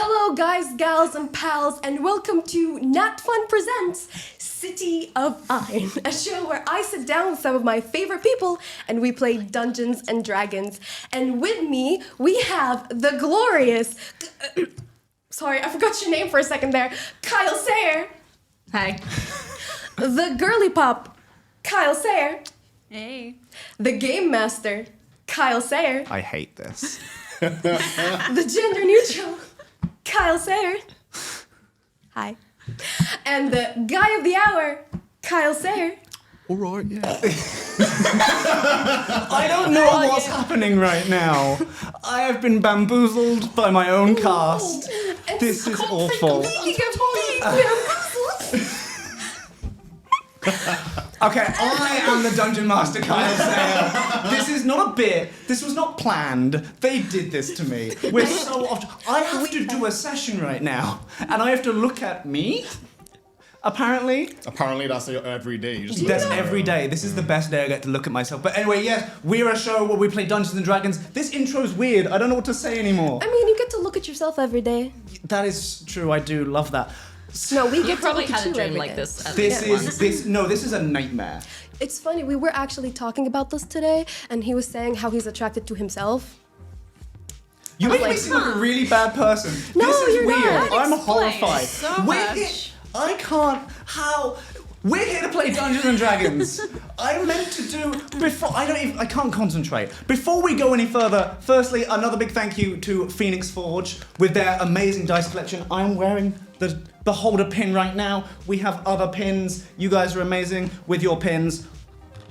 Hello guys, gals and pals, and welcome to Nat Fun Presents City of Ein, a show where I sit down with some of my favorite people and we play Dungeons and Dragons. And with me, we have the glorious... sorry, I forgot your name for a second there. Khyle Sayer. Hi. The girly pop, Khyle Sayer. Hey. The game master, Khyle Sayer. I hate this. The gender neutral, Khyle Sayer. Hi. And the guy of the hour, Khyle Sayer. All right, yeah. I don't know what's happening right now. I have been bamboozled by my own cast. This is awful. Okay, I am the Dungeon Master Khyle Sayer. This is not a bit. This was not planned. They did this to me. We're so often. I have to do a session right now, and I have to look at me. Apparently that's every day. That's every day. This is the best day I get to look at myself. But anyway, yes, we're a show where we play Dungeons and Dragons. This intro's weird. I don't know what to say anymore. I mean, you get to look at yourself every day. That is true. I do love that. No, we You get probably to look at had a you dream every like day. this. This is a nightmare. It's funny, we were actually talking about this today, and he was saying how he's attracted to himself. You make me like, seem like a really bad person. No, this is you're weird. not. I'm Explain horrified. so We're much. here- I can't. How? We're here to play Dungeons and Dragons. I meant to do before. I can't concentrate. Before we go any further, firstly, another big thank you to Phoenix Forge with their amazing dice collection. I'm wearing the beholder pin right now. We have other pins. You guys are amazing with your pins.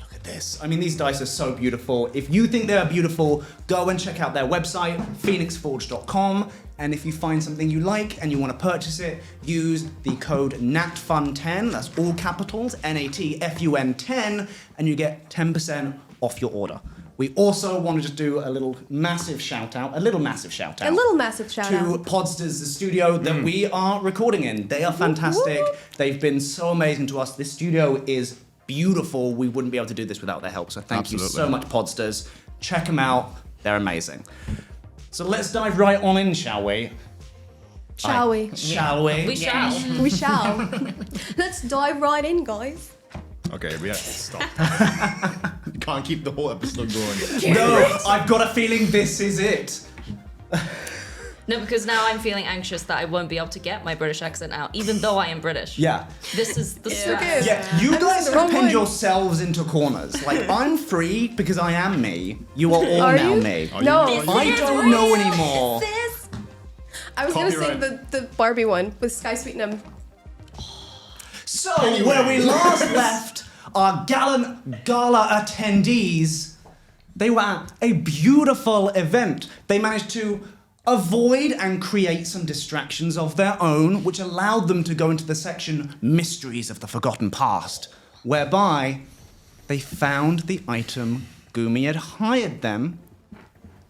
Look at this. I mean, these dice are so beautiful. If you think they're beautiful, go and check out their website, phoenixforge.com. And if you find something you like and you want to purchase it, use the code NATFUN10, that's all capitals, NATFUN10, and you get 10% off your order. We also want to just do a little massive shout out A little massive shout out. to PODDSTERS, the studio that we are recording in. They are fantastic. They've been so amazing to us. This studio is beautiful. We wouldn't be able to do this without their help. So thank you so much, PODDSTERS. Check them out. They're amazing. So let's dive right on in, shall we? Shall we? Shall we? We shall. We shall. Let's dive right in, guys. Okay, we have to stop. You can't keep the whole episode going. No, I've got a feeling this is it. No, because now I'm feeling anxious that I won't be able to get my British accent out, even though I am British. Yeah. This is the stress. Okay. Yeah, you I'm guys in the have wrong pinned one. yourselves into corners. Like, I'm free because I am me. You are all Are now you? me. No. I don't know anymore. I was gonna say Copyright. the Barbie one with Sky Sweetnam. So, where we last left our gallant gala attendees, they were at a beautiful event. They managed to avoid and create some distractions of their own, which allowed them to go into the section Mysteries of the Forgotten Past, whereby they found the item Gumi had hired them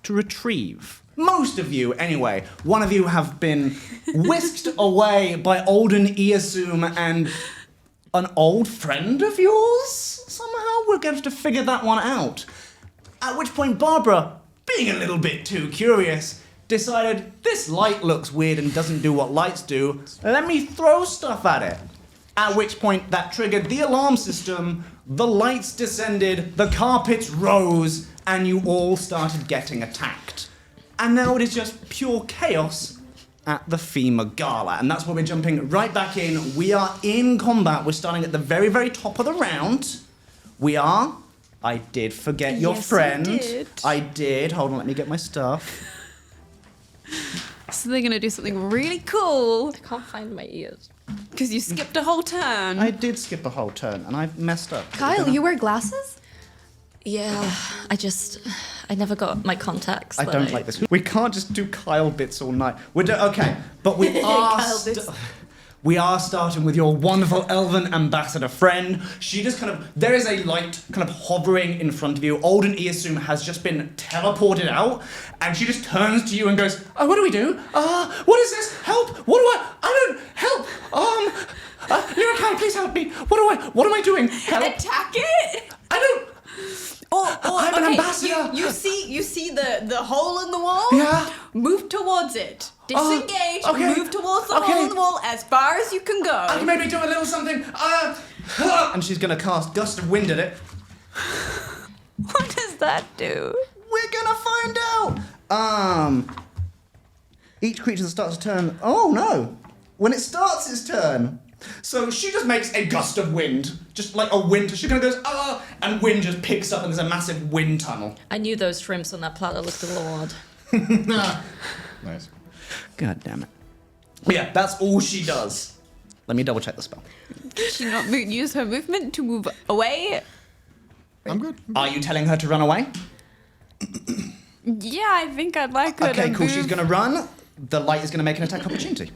to retrieve. Most of you, anyway. One of you have been whisked away by Olden Iasum and an old friend of yours? Somehow we're going to have to figure that one out. At which point Barbara, being a little bit too curious, decided this light looks weird and doesn't do what lights do. Let me throw stuff at it. At which point that triggered the alarm system, the lights descended, the carpets rose, and you all started getting attacked. And now it is just pure chaos at the FEMA Gala. And that's where we're jumping right back in. We are in combat. We're starting at the very, very top of the round. I did forget your Yes, you friend. did. I did. Hold on, let me get my stuff. So they're gonna do something really cool I can't find my ears. because you skipped a whole turn. I did skip a whole turn and I've messed up. Kyle, you wear glasses? Yeah, I never got my contacts. I that don't like this. We can't just do Kyle bits all night. Okay, but we are Kyle bits. we are starting with your wonderful elven ambassador friend. She just there is a light kind of hovering in front of you. Olden Iasum has just been teleported out, and she just turns to you and goes, "Oh, what do we do? What is this? Help! I don't help. Lyrica, please help me. What am I doing? Help! Attack it! I don't. I'm an okay, ambassador. You see the hole in the wall? Yeah. Move towards it. Disengage. okay. Move towards the Okay. hole in the wall as far as you can go. I can maybe do a little something. And she's gonna cast Gust of Wind at it. What does that do? We're gonna find out. Each creature that starts a turn. Oh no! When it starts its turn. So she just makes a gust of wind, just like a wind. She kind of goes, and wind just picks up, and there's a massive wind tunnel. I knew those shrimps on that platter looked a little odd. Nice. God damn it. Yeah, that's all she does. Let me double check the spell. Does she not use her movement to move away? I'm good. Are you telling her to run away? Yeah, I think I'd like her to Okay, cool. move. She's gonna run. The light is gonna make an attack opportunity.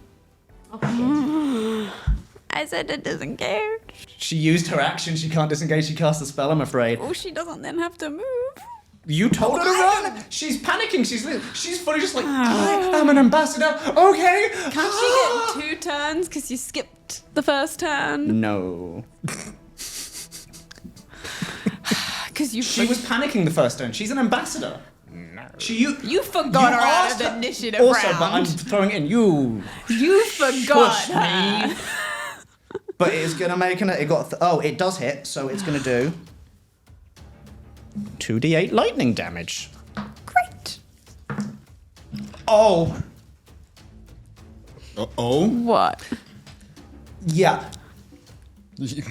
I said to disengage. She used her action. She can't disengage. She cast the spell, I'm afraid. Oh, she doesn't then have to move. You told her to run. She's panicking. She's fully just like, I am an ambassador. Okay. Can't she get 2 turns because you skipped the first turn? No. Because you She was panicking the first turn. She's an ambassador. No. you forgot her out asked of the her- initiative also, round. but I'm throwing in you. You forgot Push her. me. But it's gonna make an. It got. It does hit. So it's gonna do 2d8 lightning damage. Great. Oh. Oh. What? Yeah. She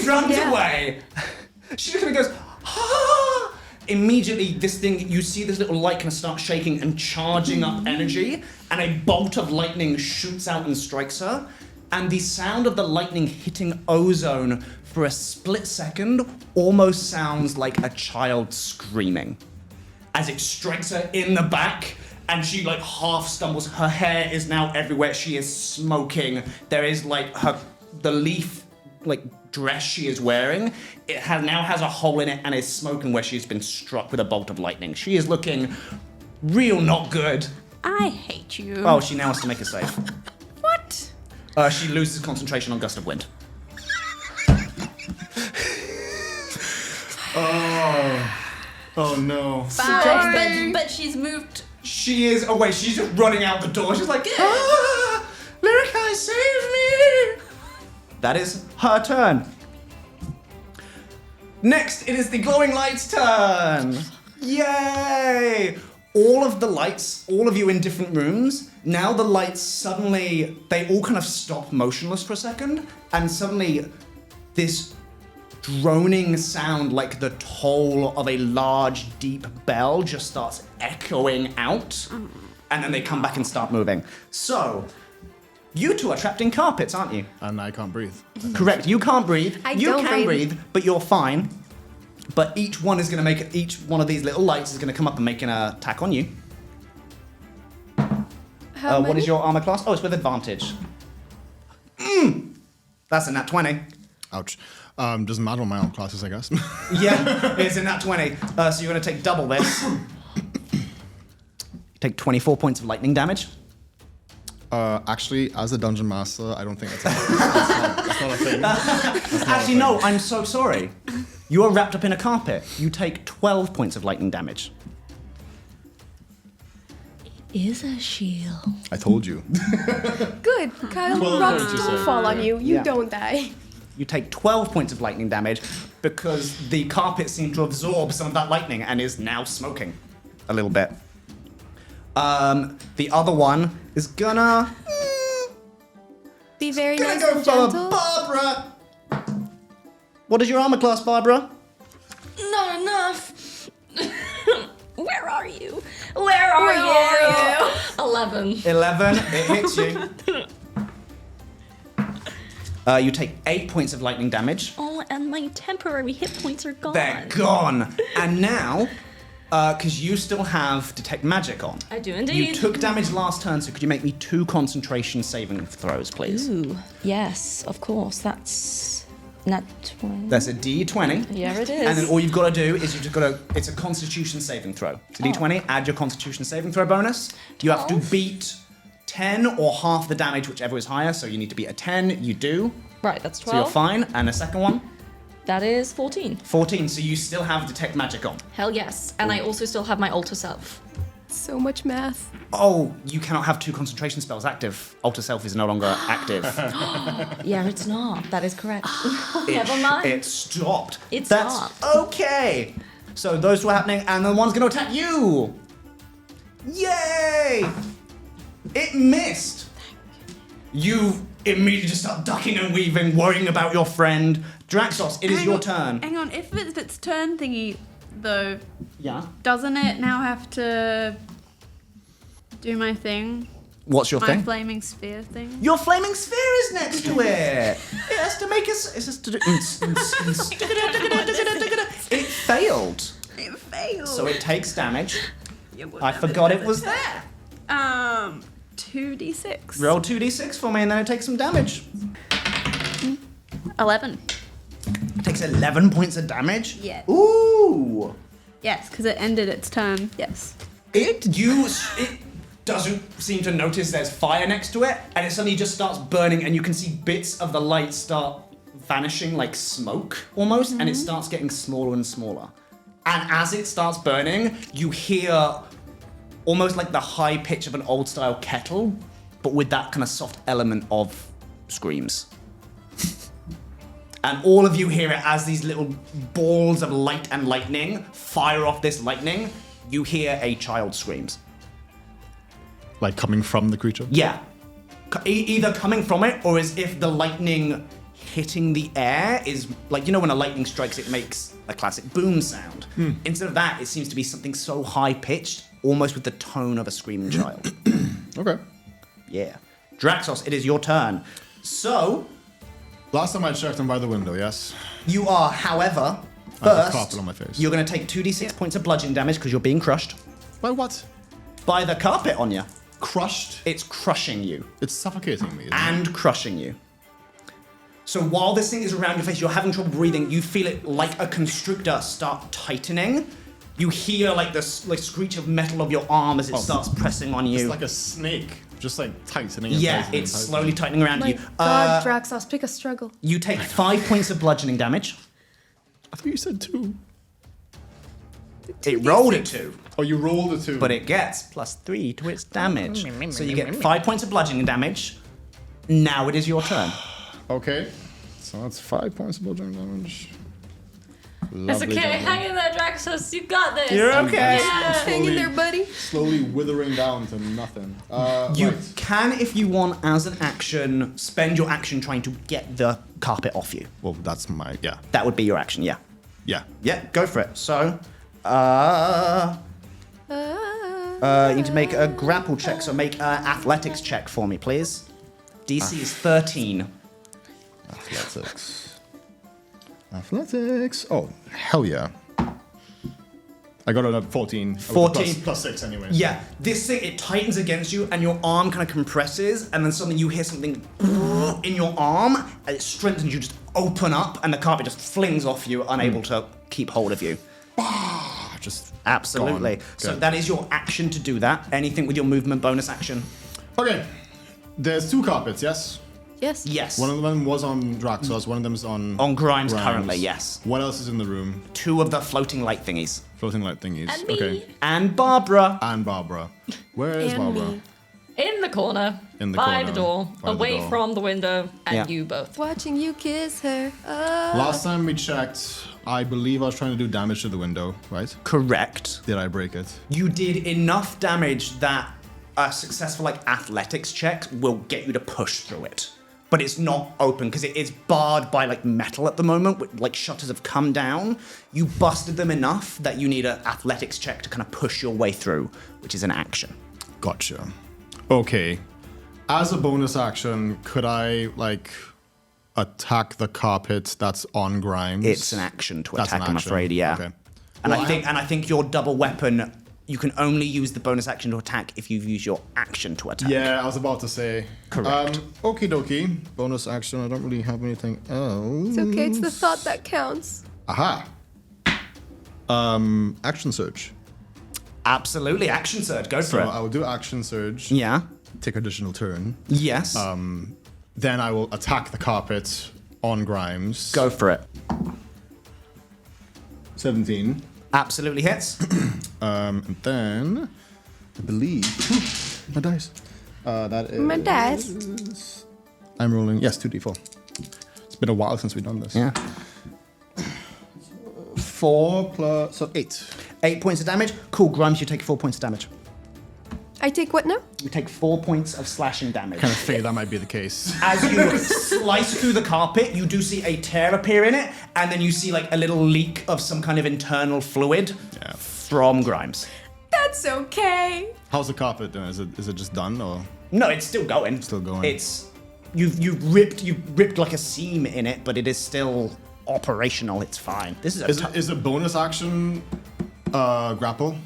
runs away. She just kind of goes, ah! Immediately, this thing, you see this little light kind of start shaking and charging up energy, and a bolt of lightning shoots out and strikes her. And the sound of the lightning hitting ozone for a split second almost sounds like a child screaming as it strikes her in the back. And she like half stumbles. Her hair is now everywhere. She is smoking. There is like the leaf like dress she is wearing. It now has a hole in it and is smoking where she's been struck with a bolt of lightning. She is looking real not good. I hate you. Oh, she now has to make a save. What? She loses concentration on Gust of Wind. Oh no. Fine. But she's moved. She is away. She's just running out the door. She's like, Lyrica, save me! That is her turn. Next, it is the glowing light's turn. Yay! All of the lights, all of you in different rooms, now the lights suddenly, they all kind of stop motionless for a second, and suddenly this droning sound like the toll of a large, deep bell just starts echoing out, and then they come back and start moving. So, you two are trapped in carpets, aren't you? And I can't breathe. Correct. You can't breathe. You don't can breathe. breathe, but you're fine. But each one is going to make each one of these little lights is going to come up and make an attack on you. What is your armor class? Oh, it's with advantage. That's a nat 20. Ouch. Doesn't matter what my own classes, I guess. Yeah, it's a nat 20. So you're going to take double this. You take 24 points of lightning damage. Actually, as a Dungeon Master, I don't think that's not a thing. Actually, no, I'm so sorry. You are wrapped up in a carpet. You take 12 points of lightning damage. Is a shield. I told you. Good. Kyle, Well, rocks what did you don't say? fall on you. You Yeah. don't die. You take 12 points of lightning damage because the carpet seemed to absorb some of that lightning and is now smoking a little bit. The other one is gonna Be very nice go and for gentle. Barbara. What is your armor class, Barbara? Not enough. Where are you? Where are you? 11. 11. It hits you. You take 8 points of lightning damage. Oh, and my temporary hit points are gone. They're gone. And now, because you still have Detect Magic on. I do You indeed. took damage last turn, so could you make me 2 concentration saving throws, please? Ooh, yes, of course. That's nat 20. That's a D20. Yeah, it is. And then all you've got to do is you've just got to, it's a Constitution saving throw. It's a D20, add your Constitution saving throw bonus. You have to 12. beat 10 or half the damage, whichever is higher, so you need to beat a 10, you do. Right, that's So you're 12. fine. And the second one, That is 14. 14, so you still have Detect Magic on. Hell yes. And I also still have my alter self. So much math. Oh, you cannot have 2 concentration spells active. Alter Self is no longer active. Yeah, it's not. That is correct. It- Never mind. It stopped. It That's stopped. okay. So those two are happening, and the one's going to attack you. Yay! It missed. You immediately just start ducking and weaving, worrying about your friend. Draxos, it is your turn. Hang on, if it's its turn thingy, though, Yeah. doesn't it now have to do my thing? What's your My thing? flaming sphere thing? Your flaming sphere is next to it. It has to make us. It has to do. It failed. It failed. So it takes damage. I forgot it was there. 2d6. Roll 2d6 for me, and then it takes some damage. 11. It takes 11 points of damage. Yes. Ooh. Yes, because it ended its turn. Yes. It doesn't seem to notice there's fire next to it, and it suddenly just starts burning, and you can see bits of the light start vanishing like smoke almost, and it starts getting smaller and smaller. And as it starts burning, you hear almost like the high pitch of an old style kettle, but with that kind of soft element of screams. And all of you hear it as these little balls of light and lightning fire off this lightning. You hear a child screams. Like coming from the creature? Yeah. Either coming from it, or as if the lightning hitting the air is like, you know, when a lightning strikes, it makes a classic boom sound. Instead of that, it seems to be something so high pitched, almost with the tone of a screaming child. Okay. Yeah. Draxos, it is your turn. So, Last time I checked, I'm by the window, yes? you are, however, I have a first, carpet on my face. you're going to take 2d6 points of bludgeoning damage because you're being crushed By what? by the carpet on you. Crushed? It's crushing you. It's suffocating me. Isn't it? And crushing you. So while this thing is around your face, you're having trouble breathing, you feel it like a constrictor start tightening. You hear like the screech of metal of your arm as it starts pressing on you. It's like a snake, just like tightening. And Yeah, tightening it's and slowly tightening around My you. God, Draxos, pick a struggle. You take 5 points of bludgeoning damage. I thought you said 2. It rolled a 2, Oh, you rolled a 2. but it gets +3 to its damage. So you get 5 points of bludgeoning damage. Now it is your turn. Okay. So that's 5 points of bludgeoning damage. It's Lovely okay. job. Hang in there, Draxos. You got this. You're okay. Yeah. Hang in there, buddy. Slowly withering down to nothing. You Right. can, if you want, as an action, spend your action trying to get the carpet off you. Well, that's my, yeah. That would be your action, yeah. Yeah. Yeah, go for it. So, you need to make a grapple check, so make an athletics check for me, please. DC is 13. Athletics. Athletics. Oh, hell yeah. I got a 14. 14. Plus 6 anyway. Yeah, this thing, it tightens against you, and your arm kind of compresses, and then suddenly you hear something in your arm, and it strengthens you, just open up, and the carpet just flings off you, unable to keep hold of you. Just Absolutely. gone. So Good. that is your action to do that. Anything with your movement bonus action? Okay. There's 2 carpets, yes? Yes. Yes. One of them was on Draxos, one of them is on... On Grimes currently, yes. What else is in the room? 2 of the floating light thingies. Floating light thingies. And me. Okay. And Barbara. And Barbara. Where is And Barbara? me. In the corner. In the by corner, the door. by the away door. from the window. And Yeah. you both. Watching you kiss her. Last time we checked, I believe I was trying to do damage to the window, right? Correct. Did I break it? You did enough damage that a successful athletics check will get you to push through it. But it's not open because it is barred by metal at the moment. Shutters have come down. You busted them enough that you need an athletics check to kind of push your way through, which is an action. Gotcha. Okay. As a bonus action, could I attack the carpet that's on Grimes? It's an action to That's attack, an I'm action. afraid, yeah. Okay. And Well, I think your double weapon, you can only use the bonus action to attack if you've used your action to attack. Yeah, I was about to say. Correct. Okie dokie. Bonus action. I don't really have anything else. It's okay, it's the thought that counts. Aha. Action surge. Absolutely, action surge, go for So it. I will do action surge. Yeah. Take additional turn. Yes. Then I will attack the carpet on Grimes. Go for it. 17. Absolutely hits. And then I believe. My dice. That is. My dice. I'm rolling. Yes, 2d4. It's been a while since we've done this. Yeah. 4 plus 8. 8 points of damage. Cool, Grimes, you take 4 points of damage. I take what now? You take 4 points of slashing damage. Kind of figured that might be the case. As you slice through the carpet, you do see a tear appear in it, and then you see like a little leak of some kind of internal fluid from Grimes. That's okay. How's the carpet doing? Is it just done or? No, it's still going. Still going. It's you've ripped like a seam in it, but it is still operational. It's fine. This is Is a bonus action grapple?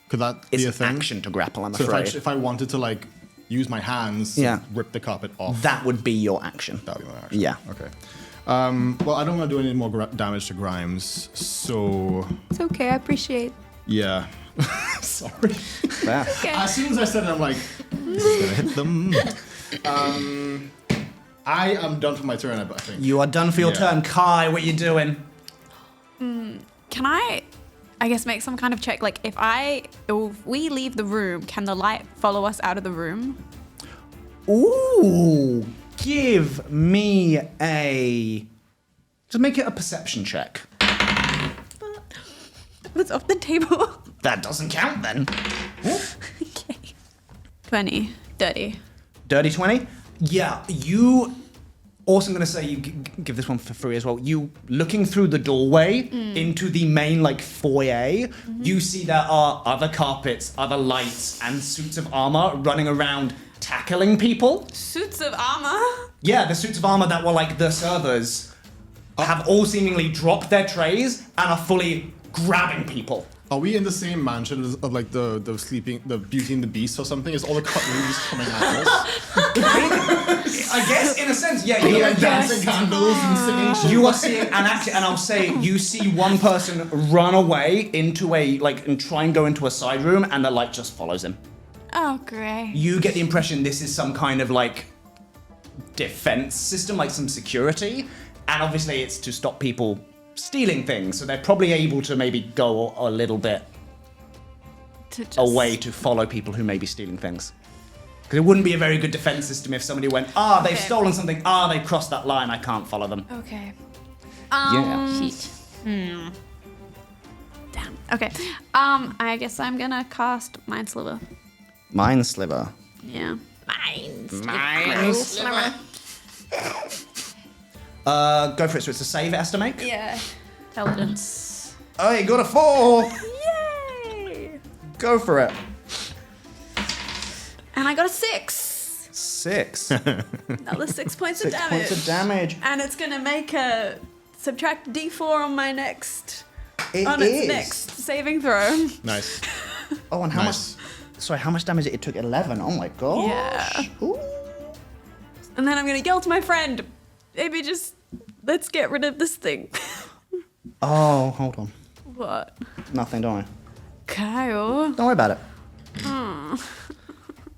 Could that it's be a an thing? action to grapple. I'm So afraid if I wanted to like use my hands to rip the carpet off, that would be your action. that would be my action. Yeah. Okay. Well, I don't want to do any more damage to Grimes, so It's okay. I appreciate. yeah. Sorry. Yeah. As soon as I said it, I'm like, this is gonna hit them. I am done for my turn, I think. You are done for your Yeah. turn, Kai. What you doing? Can I guess make some kind of check? Like if we leave the room, can the light follow us out of the room? Ooh, give me just make it a perception check. It's off the table. That doesn't count then. Okay. 20. Dirty. Dirty 20? Yeah, you... Also, I'm going to say you give this one for free as well. You, looking through the doorway into the main, like, foyer, you see there are other carpets, other lights, and suits of armor running around tackling people. Suits of armor. Yeah, the suits of armor that were, like, the servers have all seemingly dropped their trays and are fully grabbing people. Are we in the same mansion of like the Beauty and the Beast or something? Is all the cutlery just coming at us? I guess, in a sense, yeah. You're like dancing candles and singing. You are seeing, and I'll say, you see one person run away into and try and go into a side room, and the light just follows him. Oh, great. You get the impression this is some kind of like defense system, like some security, and obviously it's to stop people stealing things, so they're probably able to maybe go a little bit away to follow people who may be stealing things. Because it wouldn't be a very good defense system if somebody went, they've stolen something, they've crossed that line, I can't follow them. Okay. Yeah. Shit. Damn. Okay. I guess I'm gonna cast Mind Sliver. Mind Sliver. Yeah. Mind Sliver. Go for it. So it's a save it has to make? Yeah. Intelligence. Oh, you got a 4. Yay! Go for it. And I got a 6. 6. Another 6 points of 6 damage. points of damage. And it's gonna make a subtract D4 on my next. It its next saving throw. Nice. Oh, and how Nice. much? Sorry, how much damage? It took 11. Oh my gosh. Yeah. Ooh. And then I'm gonna yell to my friend, maybe just let's get rid of this thing. Oh, hold on. What? Nothing, don't worry. Kyle. Don't worry about it.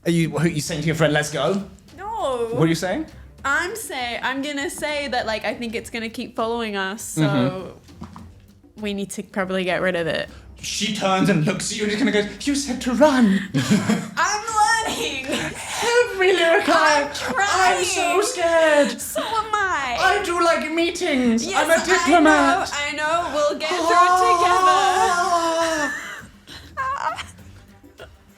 Are you saying to your friend, let's go? No. What are you saying? I'm gonna say that like I think it's gonna keep following us, so we need to probably get rid of it. She turns and looks at you and just kind of goes, you said to run. I'm learning. Help me, Lyrica. I'm trying. I'm so scared. So am I. I do like meetings. Yes, I'm a diplomat. I know. We'll get through it together.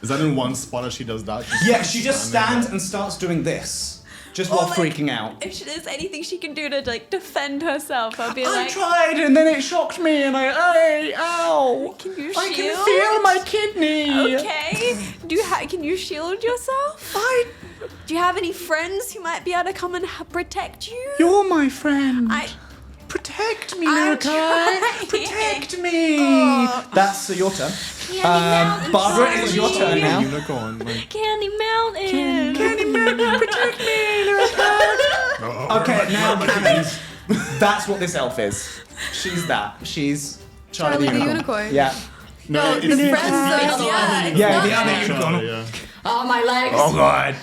Is that in one spot as she does that? Yeah, she just stands and starts doing this, just while like, freaking out. If there's anything she can do to like defend herself, I'll be I like, tried and then it shocked me and ow! Can you I can shield? feel my kidney. Okay. Can you shield yourself? Do you have any friends who might be able to come and protect you? You're my friend. Protect me, I'm Lyrica. trying. Protect me. Oh. That's your turn. Mountain, Barbara, it is your turn now. Unicorn. Like, Candy Mountain. Candy Man, protect me, Lyrica. Okay, now Cannon. That's what this elf is. She's that. She's Charlie the Unicorn. Yeah. no, his friend is Yeah, the other unicorn. Yeah. Oh, my legs. Oh god.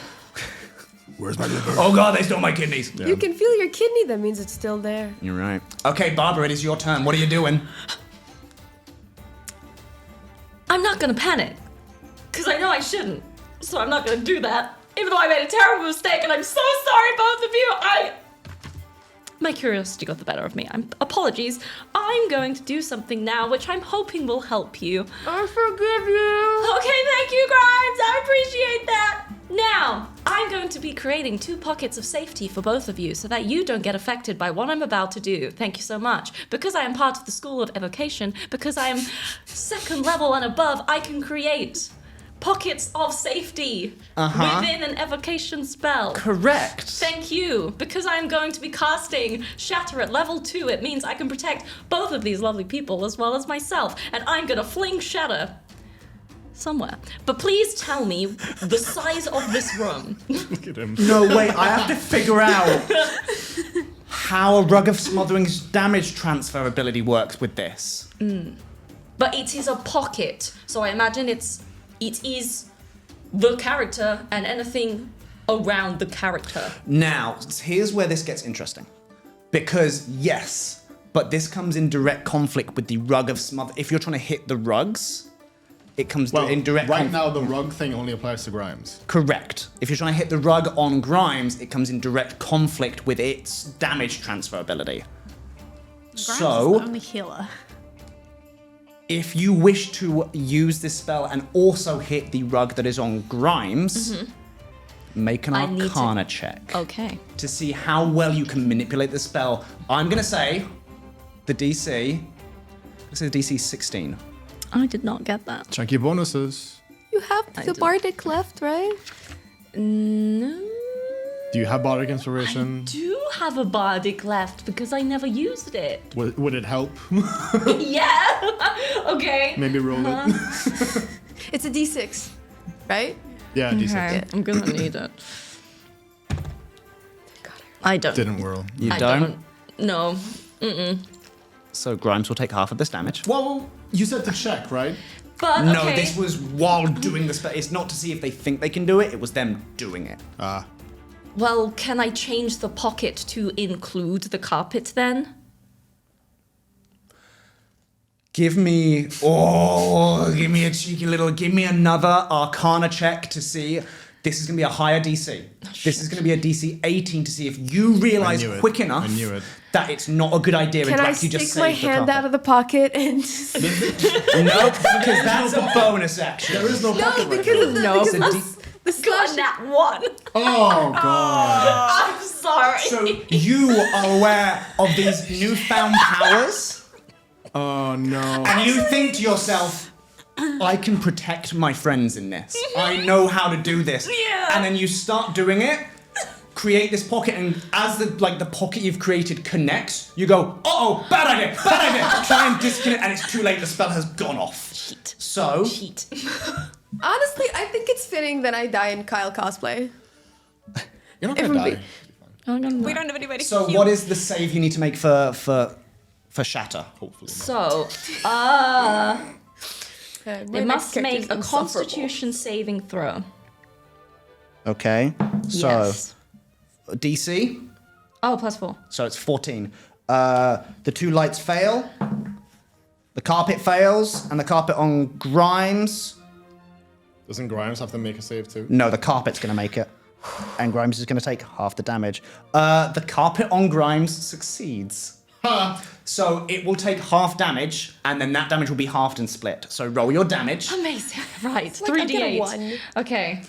Where's my liver? Oh god, they stole my kidneys. Yeah. You can feel your kidney. That means it's still there. You're right. Okay, Barbara, it is your turn. What are you doing? I'm not gonna panic. Because I know I shouldn't. So I'm not going to do that. Even though I made a terrible mistake, and I'm so sorry, both of you. My curiosity got the better of me. Apologies. I'm going to do something now, which I'm hoping will help you. I forgive you. Okay, thank you, Grimes. I appreciate that. Now, I'm going to be creating 2 pockets of safety for both of you so that you don't get affected by what I'm about to do. Thank you so much. Because I am part of the School of Evocation, because I am 2nd level and above, I can create pockets of safety within an evocation spell. Correct. Thank you. Because I am going to be casting Shatter at level 2, it means I can protect both of these lovely people as well as myself. And I'm going to fling Shatter somewhere. But please tell me the size of this room. Look at him. No, wait, I have to figure out how a Rug of Smothering's damage transfer ability works with this. But it is a pocket, so I imagine it is the character and anything around the character. Now, here's where this gets interesting. Because, yes, but this comes in direct conflict with the Rug of Smother. If you're trying to hit the rugs, it comes in direct right conflict. now the rug thing only applies to Grimes. Correct. If you're trying to hit the rug on Grimes, it comes in direct conflict with its damage transfer ability. Grimes is So, the only healer. if you wish to use this spell and also hit the rug that is on Grimes, make an I need to- Arcana check Okay. to see how well you can manipulate the spell. I'm gonna say the DC. This is DC 16. I did not get that. Check your bonuses. You have the didn't. bardic left, right? No. Do you have Bardic Inspiration? Do have a bardic left because I never used it. Would it help? Yeah. Okay. Maybe roll it. It's a D6, right? Yeah, D6. Okay, I'm gonna need it. I don't. Didn't whirl. You I don't? No. So Grimes will take half of this damage. Well, you said to check, right? But No, okay. this was while doing the spell. It's not to see if they think they can do it, it was them doing it. Ah. Well, can I change the pocket to include the carpet then? Give me another Arcana check to see. This is going to be a higher DC. This is going to be a DC 18 to see if you realize I knew it. quick enough I knew it. that it's not a good idea. Can and to I actually just stick my save the hand out of the pocket and... No, because that's a bonus action. There is no No, pocket right because now. of the, No. because It's a of the Got slash. that one. Oh god. I'm sorry. So you are aware of these newfound powers, Oh no. and you think to yourself, I can protect my friends in this. I know how to do this. Yeah. And then you start doing it, create this pocket, and as the pocket you've created connects, you go, uh-oh, bad idea. Try and disconnect, and it's too late, the spell has gone off. Cheat. So, Cheat. Honestly, I think it's fitting that I die in Khyle cosplay. You're not If gonna I'm die. be- We don't have anybody. so heal. what is the save you need to make for Shatter? Hopefully. So, My it next must character's make a insufferable. Constitution saving throw. Okay, so Yes. DC, Oh, +4. so it's 14. The 2 lights fail, the carpet fails, and the carpet on Grimes. Doesn't Grimes have to make a save too? No, the carpet's going to make it. And Grimes is going to take half the damage. The carpet on Grimes succeeds. So it will take half damage, and then that damage will be halved and split. So roll your damage. Amazing. Right. like I get a 3d8. 1. Okay.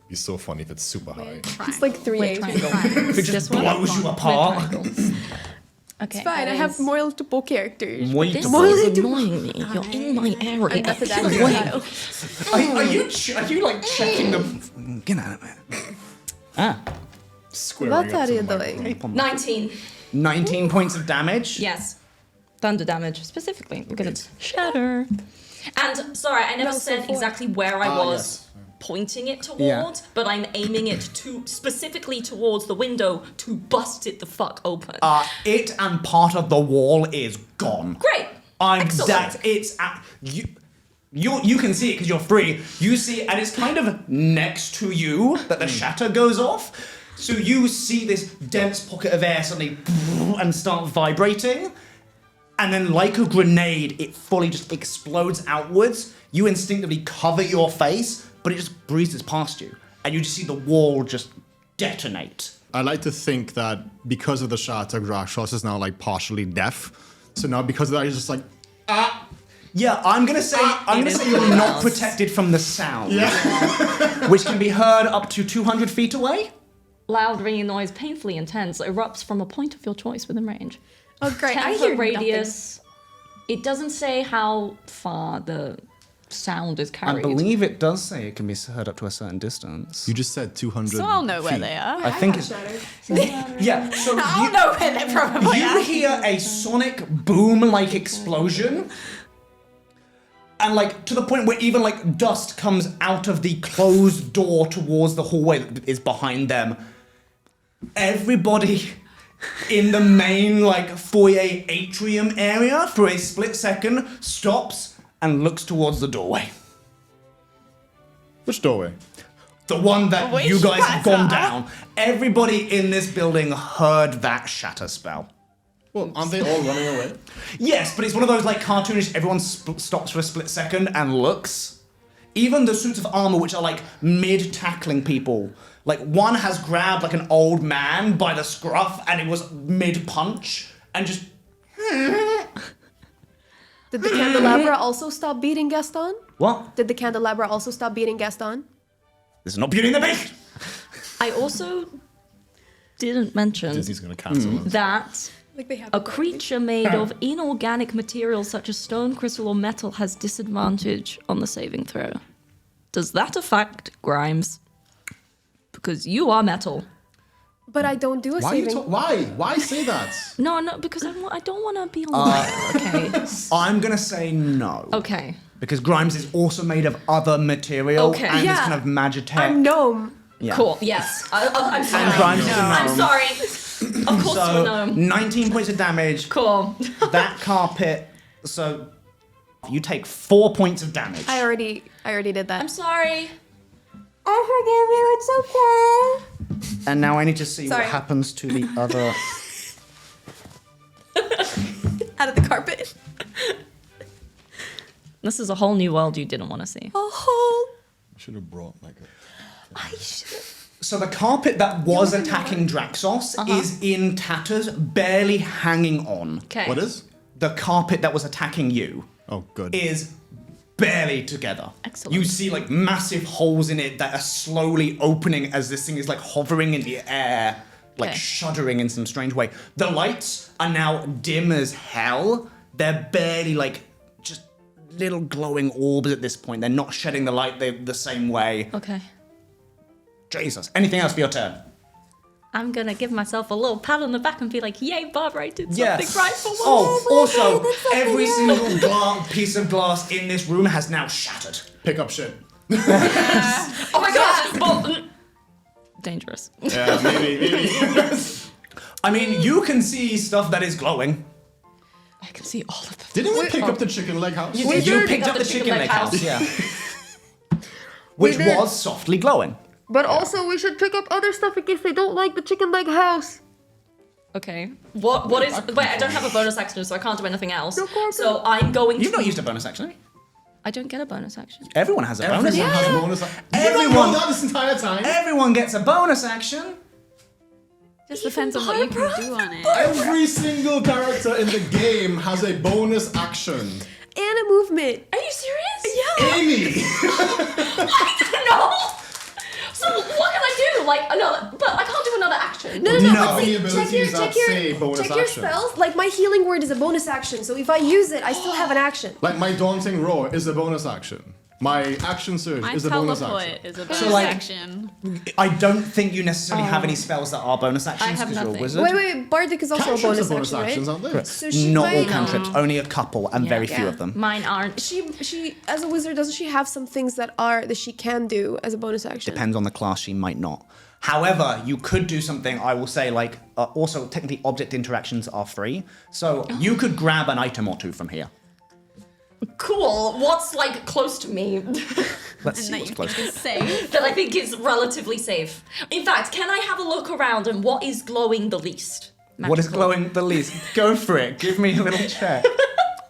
He's so funny if it's super high. It's like 3 Wait, 8. triangle. If it just This one? blows you apart. Triangles. Okay. It's fine, I that have is- multiple characters. This Multiple. is annoying me. You're in my area. I'm method Get away. Khyle. Are you like checking the... Get out of it. Ah. Squaring What up are to you the doing? microphone. 19. 19 points of damage. Yes. Thunder damage, specifically. Look at it. Shatter. And, sorry, I never No, said so exactly where I was yes. pointing it towards, Yeah. but I'm aiming it to specifically towards the window to bust it the fuck open. It and part of the wall is gone. Great. Excellent. You can see it because you're free. You see it, and it's kind of next to you that the shatter goes off. So you see this dense pocket of air suddenly and start vibrating. And then like a grenade, it fully just explodes outwards, You instinctively cover your face, but it just breezes past you. And you just see the wall just detonate. I like to think that because of the shatter, Graxos is now like partially deaf. So now because of that, he's just like, Yeah, I'm gonna say you're not protected from the sound, which can be heard up to 200 feet away. Loud ringing noise, painfully intense, erupts from a point of your choice within range. Oh, great. 10 I foot hear radius. It doesn't say how far the sound is carried. I believe it does say it can be heard up to a certain distance. you just said 200 So I'll know where feet. they are. I think it's... Yeah, so I'll know where they're probably you at. hear a sonic boom-like explosion, and like to the point where even like dust comes out of the closed door towards the hallway that is behind them. Everybody in the main like foyer atrium area for a split second stops and looks towards the doorway. Which doorway? The one that Which you guys have gone shatter? down. Everybody in this building heard that shatter spell. Well, aren't they all running away? Yes, but it's one of those like cartoonish, everyone stops for a split second and looks. Even the suits of armor, which are like mid-tackling people. Like one has grabbed like an old man by the scruff and it was mid-punch and just... Did the candelabra also stop beating Gaston? What? Did the candelabra also stop beating Gaston? This is not Beauty and the Beast! I also didn't mention Disney's gonna cancel us. that Like they have a creature made of inorganic materials such as stone, crystal, or metal has disadvantage on the saving throw. Does that affect Grimes? Because you are metal. But I don't do a Why, saving. why say that? No, because I don't want to be a liar, okay? I'm gonna say no. Okay. Because Grimes is also made of other material Okay. and Yeah. this kind of magitech. I'm gnome. Yeah. Cool, yes. I'm sorry. And Grimes is a I'm gnome. sorry. Of course So, you're a gnome. 19 points of damage. Cool. That carpet, so you take 4 points of damage. I already did that. I'm sorry. I forgive you. It's okay. And now I need to see Sorry. what happens to the other. Out of the carpet. This is a whole new world you didn't want to see. Oh, Should have brought like a... I should. So the carpet that was attacking Draxos is in tatters, barely hanging on. Okay. What is? The carpet that was attacking you Oh, good. is barely together. Excellent. You see like massive holes in it that are slowly opening as this thing is like hovering in the air, like Okay. shuddering in some strange way. The lights are now dim as hell. They're barely like just little glowing orbs at this point. They're not shedding the light the same way. Okay. Jesus. Anything else for your turn? I'm gonna give myself a little pat on the back and be like, yay, Barbara, I did something right for once. Oh, also, every single piece of glass in this room has now shattered. Pick up shit. Oh my gosh! Well, dangerous. Yeah, maybe. I mean, you can see stuff that is glowing. I can see all of them. Didn't we pick up the chicken leg house? You You picked up the chicken leg house, yeah. Which did. was softly glowing. But also, we should pick up other stuff in case they don't like the chicken leg house. Okay. What is? Wait, I don't have a bonus action, so I can't do anything else. No problem. So I'm going to. You've not used a bonus action, have you? I don't get a bonus action. Everyone has a bonus Everyone action. has a bonus. Everyone- You don't know that this entire time. Everyone gets a bonus action. Just depends on what you can do on it. Every single character in the game has a bonus action. And a movement. Are you serious? Yeah. Amy! No. So what can I do? Like another? But I can't do another action. No. No. But see, Any check abilities that say bonus check your action. spells. Like my healing word is a bonus action, so if I use it, I still have an action. Like my daunting roar is a bonus action. My action surge My is a bonus teleport action. is a bonus like- action. I don't think you necessarily have any spells that are bonus actions have because you're a nothing. wizard. Wait. Bardic is also Cantrips a are bonus, action, actions, right? aren't they? So she Not all might- cantrips, only a couple, and very few of them. Mine aren't. She as a wizard, doesn't she have some things that she can do as a bonus action? Depends on the class, she might not. However, you could do something, I will say, like, also technically object interactions are free. So you could grab an item or two from here. Cool. What's like close to me Let's And see that what's you close. can say. that I think is relatively safe? In fact, can I have a look around and what is glowing the least? What is Magical. glowing the least? Go for it. Give me a little check.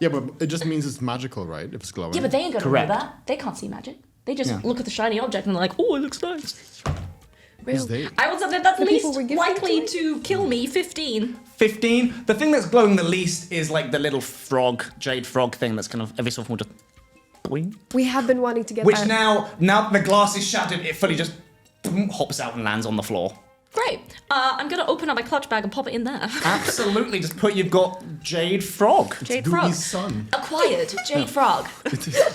Yeah, but it just means it's magical, right? If it's glowing. Yeah, but they ain't gonna Correct. know that. They can't see magic. They just Yeah. look at the shiny object and they're like, oh, it looks nice. Is they? I would say that that's The people least were gifted likely to to kill me, 15. 15. The thing that's glowing the least is like the little frog, jade frog thing that's kind of every so often will just boing. We have been wanting to get Which that. now that the glass is shattered, it fully just boom, hops out and lands on the floor. Great. I'm gonna open up my clutch bag and pop it in there. Absolutely, just you've got jade frog. Jade frog. Googie's son. Acquired. Jade frog.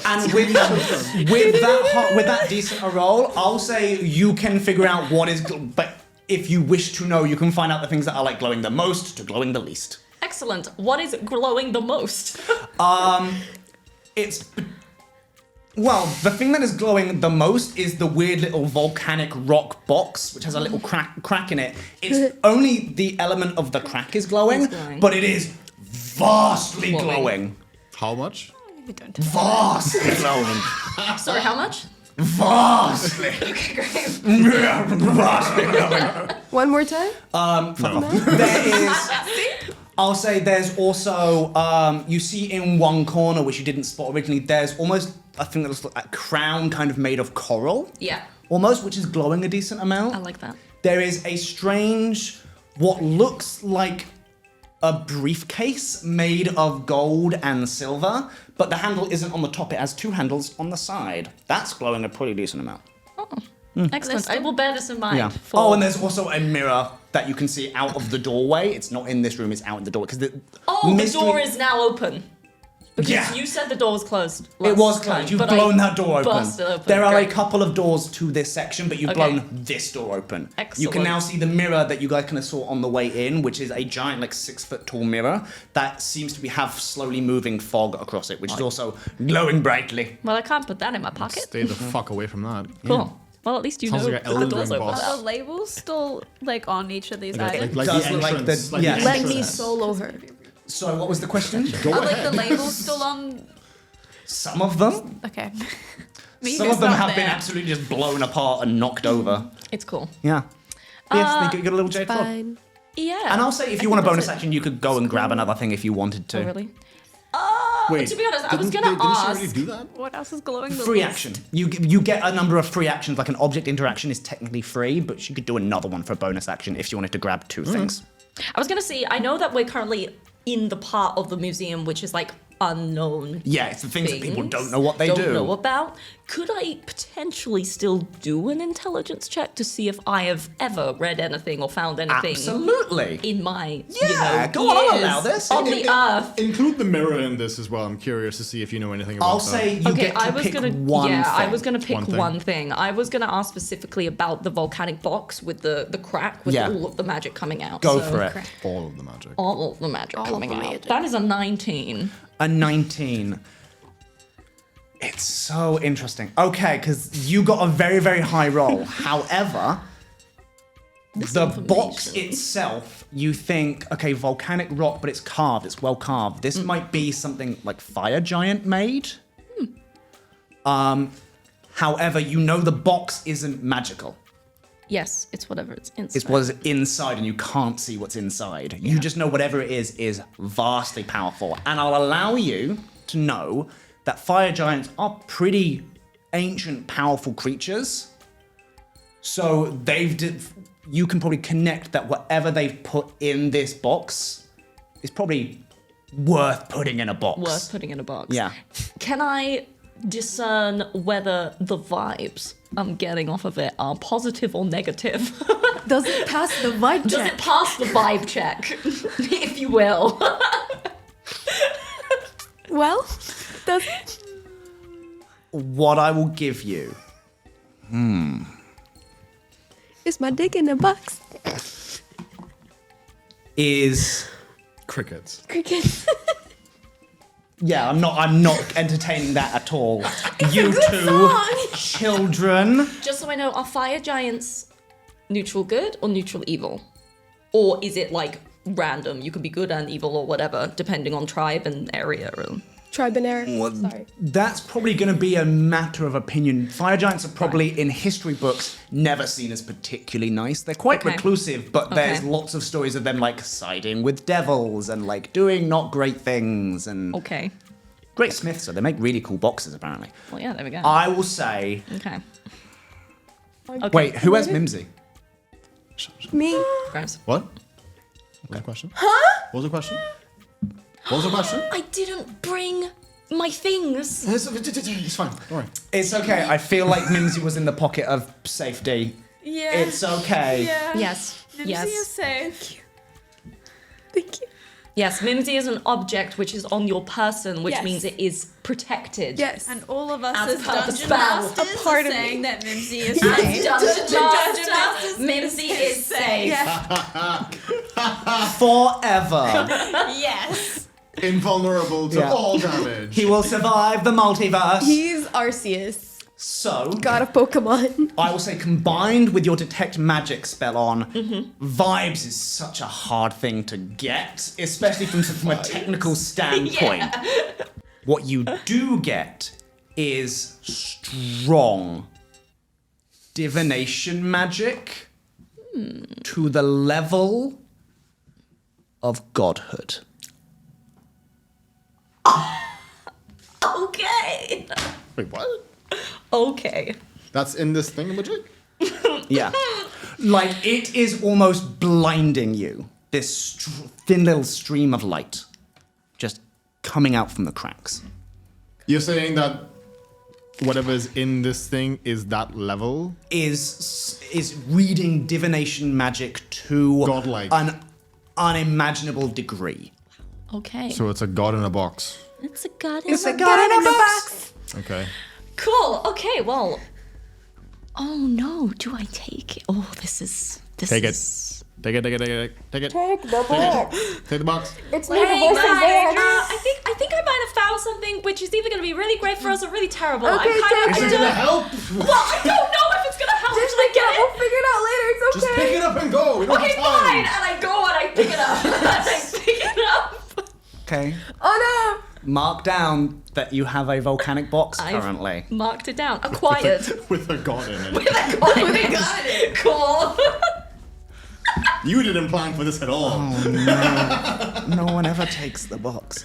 And with that decent a roll, I'll say you can figure out what is. But if you wish to know, you can find out the things that are like glowing the most to glowing the least. Excellent. What is glowing the most? It's. Well, the thing that is glowing the most is the weird little volcanic rock box, which has a little crack in it. It's only the element of the crack is glowing, It's glowing. but it is vastly glowing. How much? Vastly glowing. Sorry, how much? Vastly. Okay, great. Vastly glowing. One more time? There is. I'll say there's also, you see in one corner, which you didn't spot originally, there's almost a thing that looks like a crown kind of made of coral. Yeah, Almost, which is glowing a decent amount. I like that. There is a strange, what looks like a briefcase made of gold and silver, but the handle isn't on the top, it has two handles on the side. That's glowing a pretty decent amount. Excellent. I will bear this in mind. Yeah. For... Oh, and there's also a mirror that you can see out of the doorway. It's not in this room, it's out in the door. Because the door is now open. Because Yeah. you said the door was closed. It was last closed. time, You've but blown I that door open. busted open. There are Great. a couple of doors to this section, but you've Okay. blown this door open. You Excellent. can now see the mirror that you guys kind of saw on the way in, which is a giant, like 6-foot tall mirror that seems to have slowly moving fog across it, which is also glowing brightly. Well, I can't put that in my pocket. Stay the fuck away from that. Cool. Well, at least you Sounds know like an the Elden door's Ring open. boss. Are the labels still like on each of these items? Like Does the look like entrance. the- like the yes. Let entrance. me solo her. So, what was the question? Go Are like ahead. the labels still on? Some of them. Okay. Me Some who's of them not have been there. absolutely just blown apart and knocked over. It's cool. Yeah. Yes, they got a little jade frog. Fine. Yeah. And I'll say, if you I want a think bonus that's it. action, you could go and grab another thing if you wanted to. Oh, really? Wait, to be honest, I was didn't gonna didn't she ask. already do that? What else is glowing the Free least? action. You get a number of free actions. Like an object interaction is technically free, but she could do another one for a bonus action if she wanted to grab two things. I was gonna say, I know that we're currently in the part of the museum which is like unknown. Yeah, it's the things that people things, don't know what they don't do. know about. Could I potentially still do an intelligence check to see if I have ever read anything or found anything Absolutely. in my Yeah, go on, I'll years allow this. on the earth? Include the mirror in this as well. I'm curious to see if you know anything about I'll that. say you Okay, get to I was pick gonna one thing. I was gonna pick One thing. one thing. I was gonna ask specifically about the volcanic box with the crack with Yeah. all of the magic coming out. Go So for it. all of the magic. All of the magic of coming the out. magic. That is a 19. A 19. It's so interesting. Okay, because you got a very, very high roll. However, the box information. itself, you think, okay, volcanic rock, but it's carved, it's well carved. This might be something like Fire Giant made. However, you know the box isn't magical. Yes, it's whatever it's inside. It's what's inside, and you can't see what's inside. You just know whatever it is vastly powerful. And I'll allow you to know that fire giants are pretty ancient, powerful creatures. So you can probably connect that whatever they've put in this box is probably worth putting in a box. Worth putting in a box. Yeah. Can I discern whether the vibes I'm getting off of it are positive or negative? Does it pass the vibe Does check? it pass the vibe check, if you will? Well, does it? What I will give you Is my dick in a box? is... Crickets. Crickets. Yeah, I'm not entertaining that at all. You good two song. children. Just so I know, are fire giants neutral good or neutral evil? Or is it like random? You could be good and evil or whatever, depending on tribe and area. Or... Tribunary. Sorry. That's probably going to be a matter of opinion. Fire giants are probably in history books never seen as particularly nice. They're quite Okay. reclusive, but there's lots of stories of them like siding with devils and like doing not great things and Okay. great smiths. So they make really cool boxes apparently. Well, yeah, there we go. I will say. Okay. Wait, who has Mimsy? Me? Gross. What? What was the question? Huh? What was the question? What was the question? I didn't bring my things. It's fine. Don't worry. It's okay. I feel like Mimsy was in the pocket of safety. Yeah. It's okay. Yeah. Yes. Mimsy Yes. is safe. Thank you. Yes, Mimsy is an object which is on your person, which Yes. means it is protected. Yes. And all of us As as part of the Dungeon spell. Masters A part are of me. saying that Mimsy is As safe. Dungeon Master, Mimsy is safe. Yeah. Forever. Yes. Invulnerable to Yeah. all damage. He will survive the multiverse. He's Arceus, So, god of Pokemon. I will say combined with your detect magic spell on, vibes is such a hard thing to get, especially from a technical standpoint. What you do get is strong divination magic to the level of godhood. Okay. Wait, what? Okay. That's in this thingamajig? Yeah. Like, it is almost blinding you. This thin little stream of light just coming out from the cracks. You're saying that whatever is in this thing is that level? Is reading divination magic to Godlike. an unimaginable degree. Okay. So it's a god in a box. It's a god. It's a god in a box. Okay. Cool. Okay. Well. Oh no. Do I take it? Oh, this is. Take it. is... Take it. Take the box. Take the box. It's Hey guys, I think I might have found something which is either going to be really great for us or really terrible. Okay, I'm kind Is of it gonna help? Well, I don't know if it's gonna help. Just Should I pick it up. get We'll it? figure it out later. It's okay. Just pick it up and go. We don't Okay, have time. fine. And I go and I pick it up. And I pick it up. Okay. Oh Mark down that you have a volcanic box I've currently. marked it down. Acquired. With a god in it. Got it. Cool. You didn't plan for this at all. No one ever takes the box.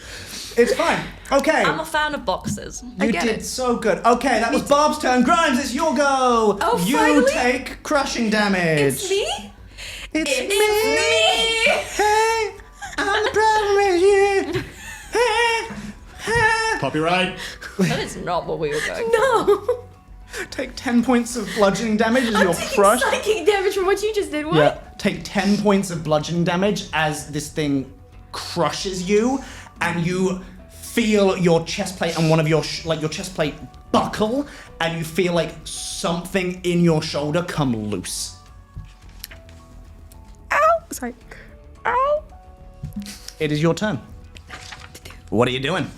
It's fine. Okay. I'm a fan of boxes. You get did it. so good. Okay, that was Barb's turn. Grimes, it's your go. Oh, you finally? take crushing damage. It's me? It's It's me. me. Hey, I'm the problem with you. Hey, hey. Copyright. That is not what we were going. No. Take 10 points of bludgeoning damage as I'm you're taking crushed. psychic damage from what you just did. What? Yeah. Take 10 points of bludgeoning damage as this thing crushes you, and you feel your chest plate and one of your your chest plate buckle, and you feel like something in your shoulder come loose. Ow. Sorry. Ow. It is your turn. What are you doing?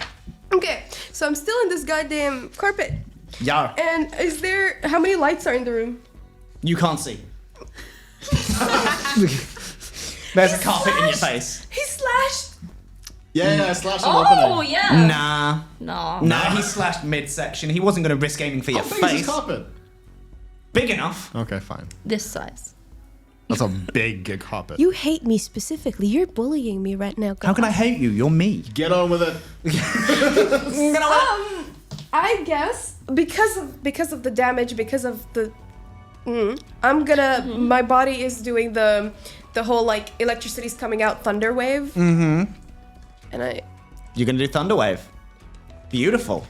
Okay, so I'm still in this goddamn carpet. Yeah. And is there... How many lights are in the room? You can't see. There's a carpet in your face. He slashed... Yeah, slash the Oh opening. yeah. Nah. No. Nah, he slashed midsection. He wasn't going to risk aiming for your How big is face. this carpet? Big enough. Okay, fine. This size. That's a big carpet. You hate me specifically. You're bullying me right now. How can I hate you? You're me. Get on with it. I guess because of the damage, because of the... I'm gonna... My body is doing the whole, like, electricity's coming out thunder wave. Mm-hmm. And I... You're going to do Thunderwave. Beautiful.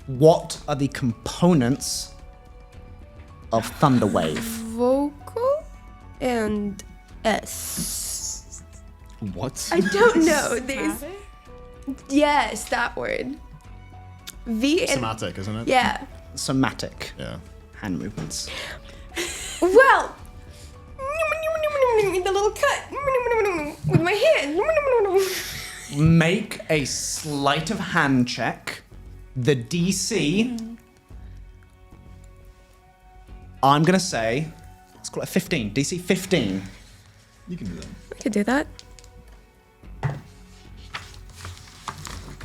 What are the components of Thunderwave? Vocal and S. What? I don't know. There's... Yes, that word. V and... Somatic, isn't it? Yeah. Somatic Yeah. hand movements. Well... The little cut. With my hand. Make a sleight of hand check. The DC... I'm going to say... Let's call it 15. DC 15. You can do that. I could do that.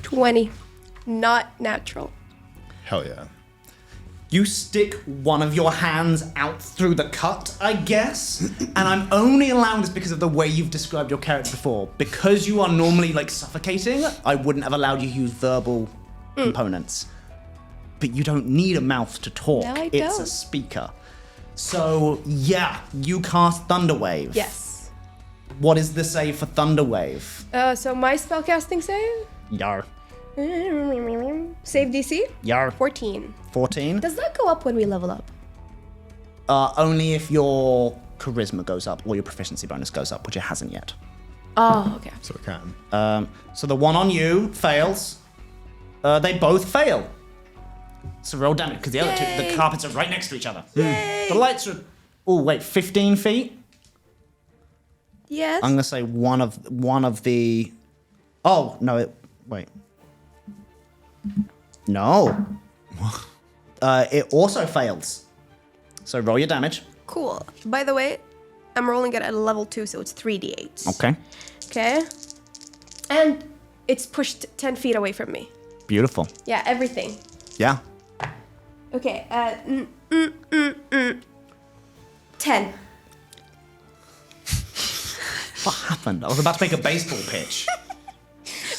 20. Not natural. Hell yeah. You stick one of your hands out through the cut, I guess, and I'm only allowing this because of the way you've described your character before. Because you are normally like suffocating, I wouldn't have allowed you to use verbal components. But you don't need a mouth to talk. No, I it's a don't. speaker. So yeah, you cast Thunderwave. Yes. What is the save for Thunderwave? So my spellcasting save? Yar. Save DC? Yar. 14. 14? Does that go up when we level up? Only if your charisma goes up or your proficiency bonus goes up, which it hasn't yet. Oh, okay. So it can. So the one on you fails. They both fail. So roll damage, because the other two, the Yay. carpets are right next to each other. Yay. The lights are, oh wait, 15 feet? Yes. I'm gonna say one of the, oh, no, wait. No. It also fails. So roll your damage. Cool. By the way, I'm rolling it at a level 2, so it's 3d8. Okay. Okay. And it's pushed 10 feet away from me. Beautiful. Yeah, everything. Yeah. Okay, 10. What happened? I was about to make a baseball pitch.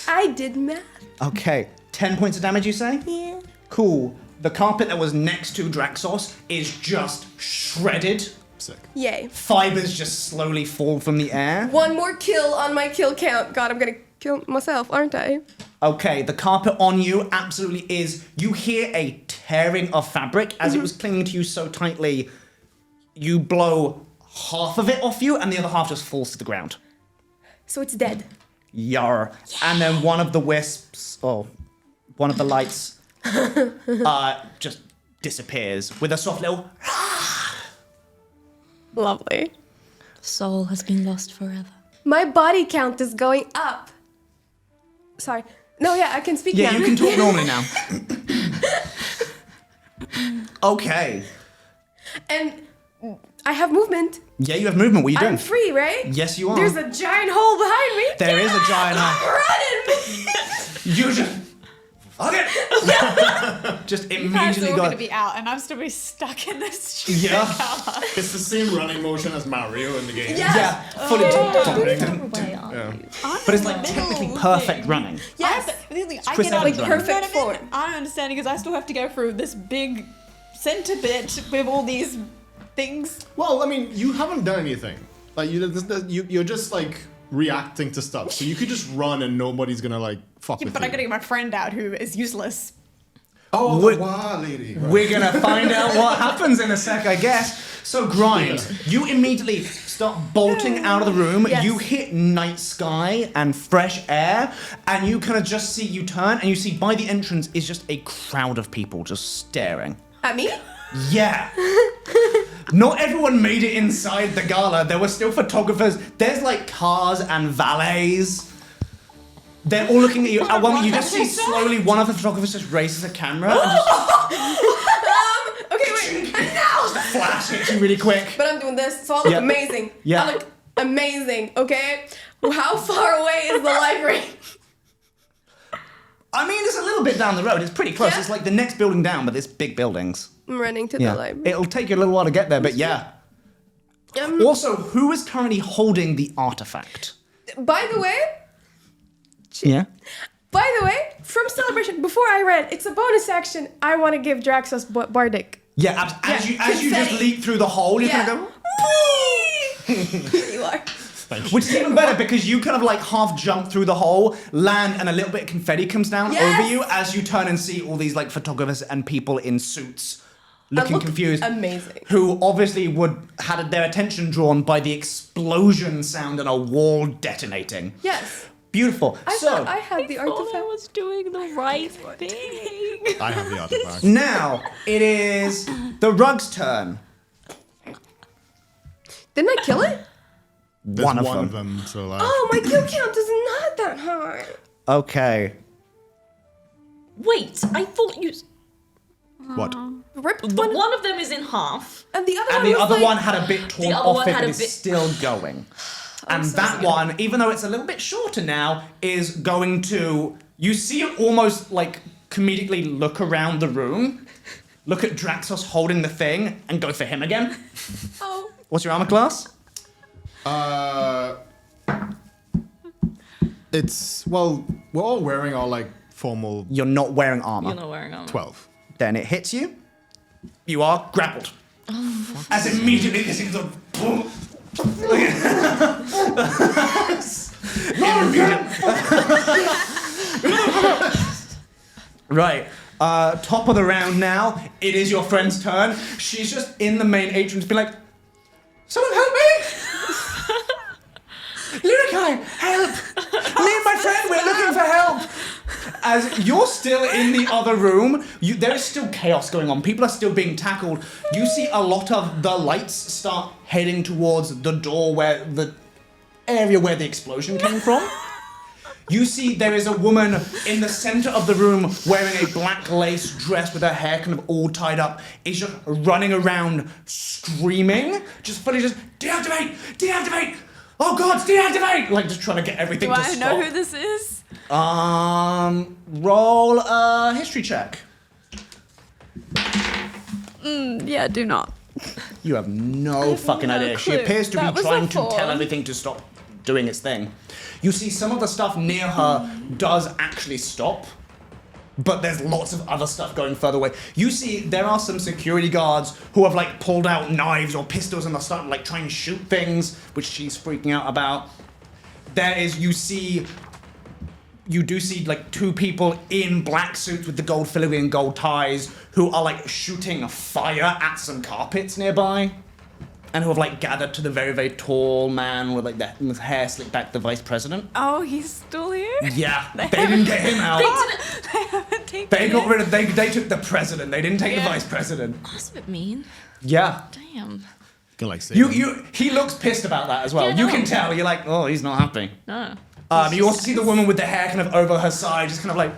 I did math. Okay, 10 points of damage, you say? Yeah. Cool. The carpet that was next to Draxos is just shredded. Sick. Yay. Fibers just slowly fall from the air. One more kill on my kill count. God, I'm gonna kill myself, aren't I? Okay, the carpet on you absolutely is. You hear a tearing of fabric as it was clinging to you so tightly. You blow half of it off you, and the other half just falls to the ground. So it's dead. Yar. And then one of the wisps, one of the lights, just disappears with a soft little. Lovely. The soul has been lost forever. My body count is going up. Sorry. No, yeah, I can speak Yeah, now. you can talk normally now. Okay. And I have movement. Yeah, you have movement. What are you doing? I'm free, right? Yes, you are. There's a giant hole behind me. There is a giant hole. I'm running. You just. Okay. Just You guys are immediately all go. gonna be out, and I'm still be stuck in this. Yeah. It's the same running motion as Mario in the game. Yes. Yeah, fully. Yeah. But it's like technically perfect running. Yes. I Chris get out Evans like running. Perfect form. I don't understand because I still have to go through this big center bit with all these things. Well, I mean, you haven't done anything. Like you're just like reacting to stuff. So you could just run and nobody's gonna like fuck Yeah, with but you. I gotta get my friend out who is useless. Oh, We're- the wow lady. Right. We're gonna find out what happens in a sec, I guess. So, Grind, you immediately start bolting out of the room. Yes. You hit night sky and fresh air, and you kind of just see you turn, and you see by the entrance is just a crowd of people just staring. At me? Yeah. Not everyone made it inside the gala. There were still photographers. There's like cars and valets. They're all looking at you. At one point, you just see slowly one of the photographers just raises a camera and just Okay, wait. No! flash hits you really quick. But I'm doing this, so I look Yeah. amazing. Yeah. I look amazing, okay? How far away is the library? I mean, it's a little bit down the road. It's pretty close. Yeah. It's like the next building down, but it's big buildings. I'm running to the library. It'll take you a little while to get there, but yeah. Also, who is currently holding the artifact? By the way, Yeah. from Celebration, before I read, it's a bonus action. I want to give Draxos Bardic. Yeah, as you just confetti. leap through the hole, you're Yeah. gonna go. Here you are. Which is even better because you kind of like half jump through the hole, land, and a little bit of confetti comes down Yes! over you as you turn and see all these like photographers and people in suits looking look confused. amazing. Who obviously had their attention drawn by the explosion sound and a wall detonating. Yes. Beautiful. I thought I had the I artifact. was doing the right thing. I have the artifact. Now it is the rug's turn. Didn't I kill it? There's One of one them. of them. So like. Oh, my kill count is not that high. Okay. Wait, I thought you. What? Ripped The one, one of them is in half. and the other And one the was other like, one had a bit torn other off one it, had but a it's bit- still going. And so that sorry. one, even though it's a little bit shorter now, is going to. You see it almost like comedically look around the room, look at Draxos holding the thing, and go for him again. Oh. What's your armor class? It's, well, we're all wearing our, like, formal You're not wearing armor. You're not wearing armor. 12. Then it hits you. You are grappled. As immediately this thing goes boom. Right. Top of the round now. It is your friend's turn. She's just in the main atrium, just being like, "Someone help me! Lyrikai, help! Me and my friend, we're looking for help." As you're still in the other room, there is still chaos going on. People are still being tackled. You see a lot of the lights start heading towards the door where the area where the explosion came from. You see there is a woman in the center of the room wearing a black lace dress with her hair kind of all tied up, is just running around screaming, just fully just, deactivate, deactivate, oh God, deactivate, like just trying to get everything Do to I stop. know who this is? Roll a history check. Yeah, do not. You have no fucking no idea. She clue. appears to That be was trying a to tell four. everything to stop doing its thing. You see some of the stuff near her does actually stop, but there's lots of other stuff going further away. You see there are some security guards who have like pulled out knives or pistols and are starting to like try and shoot things, which she's freaking out about. You do see like two people in black suits with the gold filigree and gold ties who are like shooting fire at some carpets nearby, and who have like gathered to the very, very tall man with like with hair slicked back, the vice president. Oh, he's still here? Yeah, they didn't get him out. They haven't taken They got it. rid of. They took the president. They didn't take the Yeah. vice president. That's a bit mean. Yeah. Damn. Can, like, say He looks pissed about that as well. Yeah, You no. can tell. You're like, oh, he's not happy. No. You also see the woman with the hair kind of over her side, just kind of like.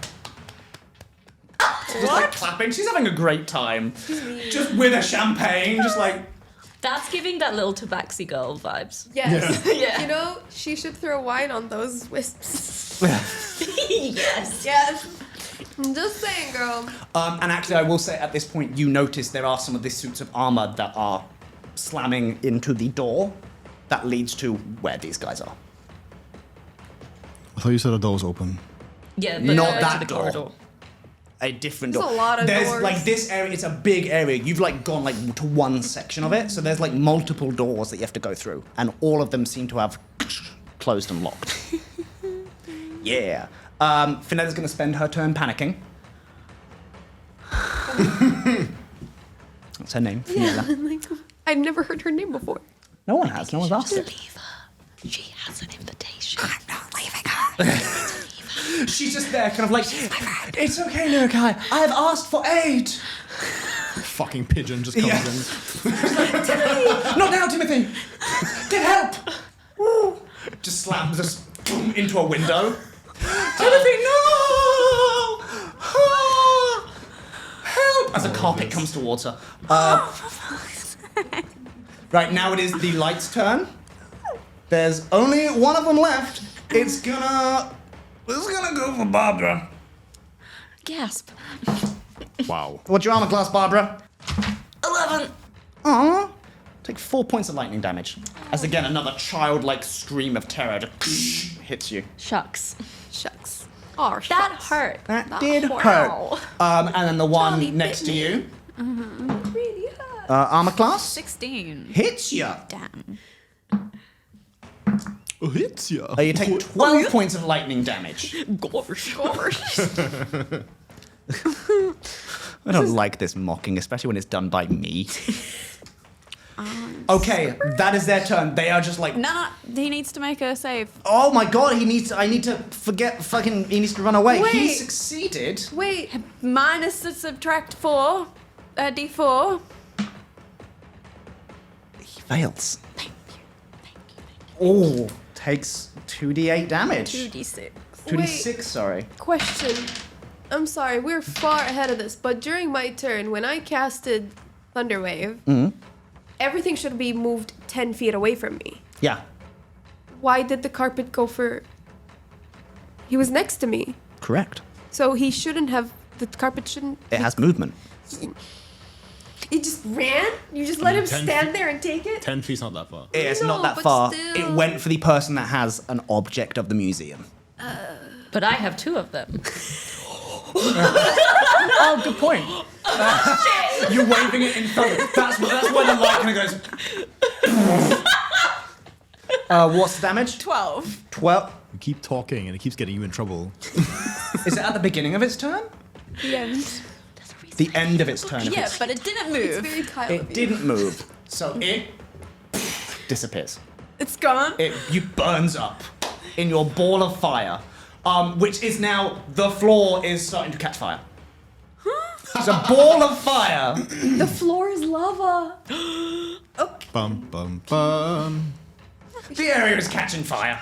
Just like clapping. She's having a great time. Just with a champagne, just like. That's giving that little tabaxi girl vibes. Yes. Yeah. You know, she should throw wine on those wisps. Yes. Yes. I'm just saying, girl. And actually, I will say at this point, you notice there are some of these suits of armor that are slamming into the door that leads to where these guys are. I thought you said the door's open. Yeah, but Not to that the door. corridor. A different There's door. a lot of There's doors. like this area, it's a big area. You've like gone like to one section of it, so there's like multiple doors that you have to go through, and all of them seem to have closed and locked. Yeah. Finella's gonna spend her turn panicking. That's her name, Finella. I've never heard her name before. No one has. No one's asked it. Leave her. She has an invitation. I'm not leaving her. She's just there, kind of like, it's okay, Lyrikai. I have asked for aid. Fucking pigeon just comes Yeah. in. Not now, Timothy. Get help. Woo. Just slams us boom, into a window. Timothy, no! Ah! Help! As a carpet comes towards her. Right, now it is the light's turn. There's only one of them left. It's gonna go for Barbara. Gasp. Wow. What's your armor class, Barbara? 11. Aww. Take 4 points of lightning damage. As again, another childlike scream of terror just hits you. Shucks. Shucks. Oh, That shucks. hurt. That did Wow. hurt. And then the one Charlie next bit to me. you, Really hurt. armor class, 16. hits you. Damn. Oh, hits ya. You take 12 points of lightning damage. Gosh. I don't like this mocking, especially when it's done by me. Okay, that is their turn. They are just like, No, he needs to make a save. oh my god, I need to he needs to run away. He Wait. succeeded. Wait. Minus the subtract 4. D4. He fails. Oh, takes 2d8 damage. 2d6. 2d6, sorry. Question. I'm sorry, we're far ahead of this, but during my turn, when I casted Thunderwave, everything should be moved 10 feet away from me. Yeah, Why did the carpet go for... He was next to me, correct. so he shouldn't have The carpet shouldn't. It has movement. It just ran? You just let him 10 stand feet. there and take it? 10 feet's not that far. It's No, not that but far. still. It went for the person that has an object of the museum. But I have 2 of them. Oh, good point. You're waving it in front. That's where the light kind of goes. What's the damage? 12. 12. You keep talking and it keeps getting you in trouble. Is it at the beginning of its turn? The end. The end of its turn. if Yeah, it's- but it didn't It's move. very Kyle It of you. didn't move, so it disappears. It's gone. You burns up in your ball of fire, which is now the floor is starting to catch fire. It's a ball of fire. The floor is lava. Bum, bum, bum. The area is catching fire.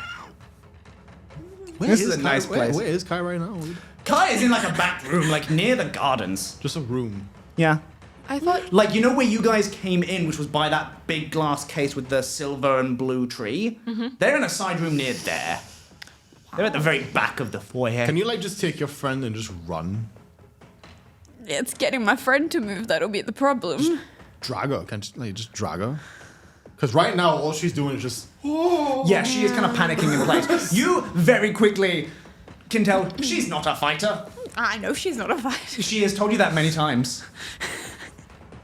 Where This is is a nice Kai, place. Where is Kai right now? Kai is in like a back room, like near the gardens. Just a room. Yeah. I thought. Like, you know where you guys came in, which was by that big glass case with the silver and blue tree? They're in a side room near there. They're at the very back of the foyer. Can you like just take your friend and just run? It's getting my friend to move that'll be the problem. Drag her. Can you, like just drag her? Because right now all she's doing is just. Yeah, she is kind of panicking in place. You very quickly can tell she's not a fighter. I know she's not a fighter. She has told you that many times.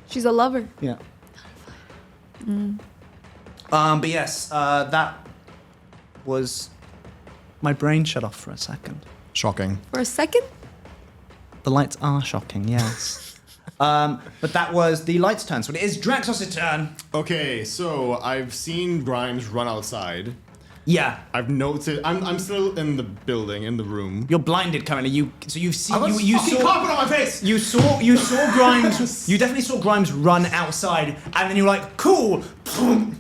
She's a lover. Yeah. But yes, that was. My brain shut off for a second. Shocking. For a second? The lights are shocking, yes. But that was the lights' turn, so it is Draxos' turn. Okay, so I've seen Grimes run outside. Yeah, I've noticed. I'm still in the building, in the room. you're blinded currently. You've seen. I've got You fucking saw. carpet on my face. You saw Grimes. You definitely saw Grimes run outside, and then you're like, cool. Oh,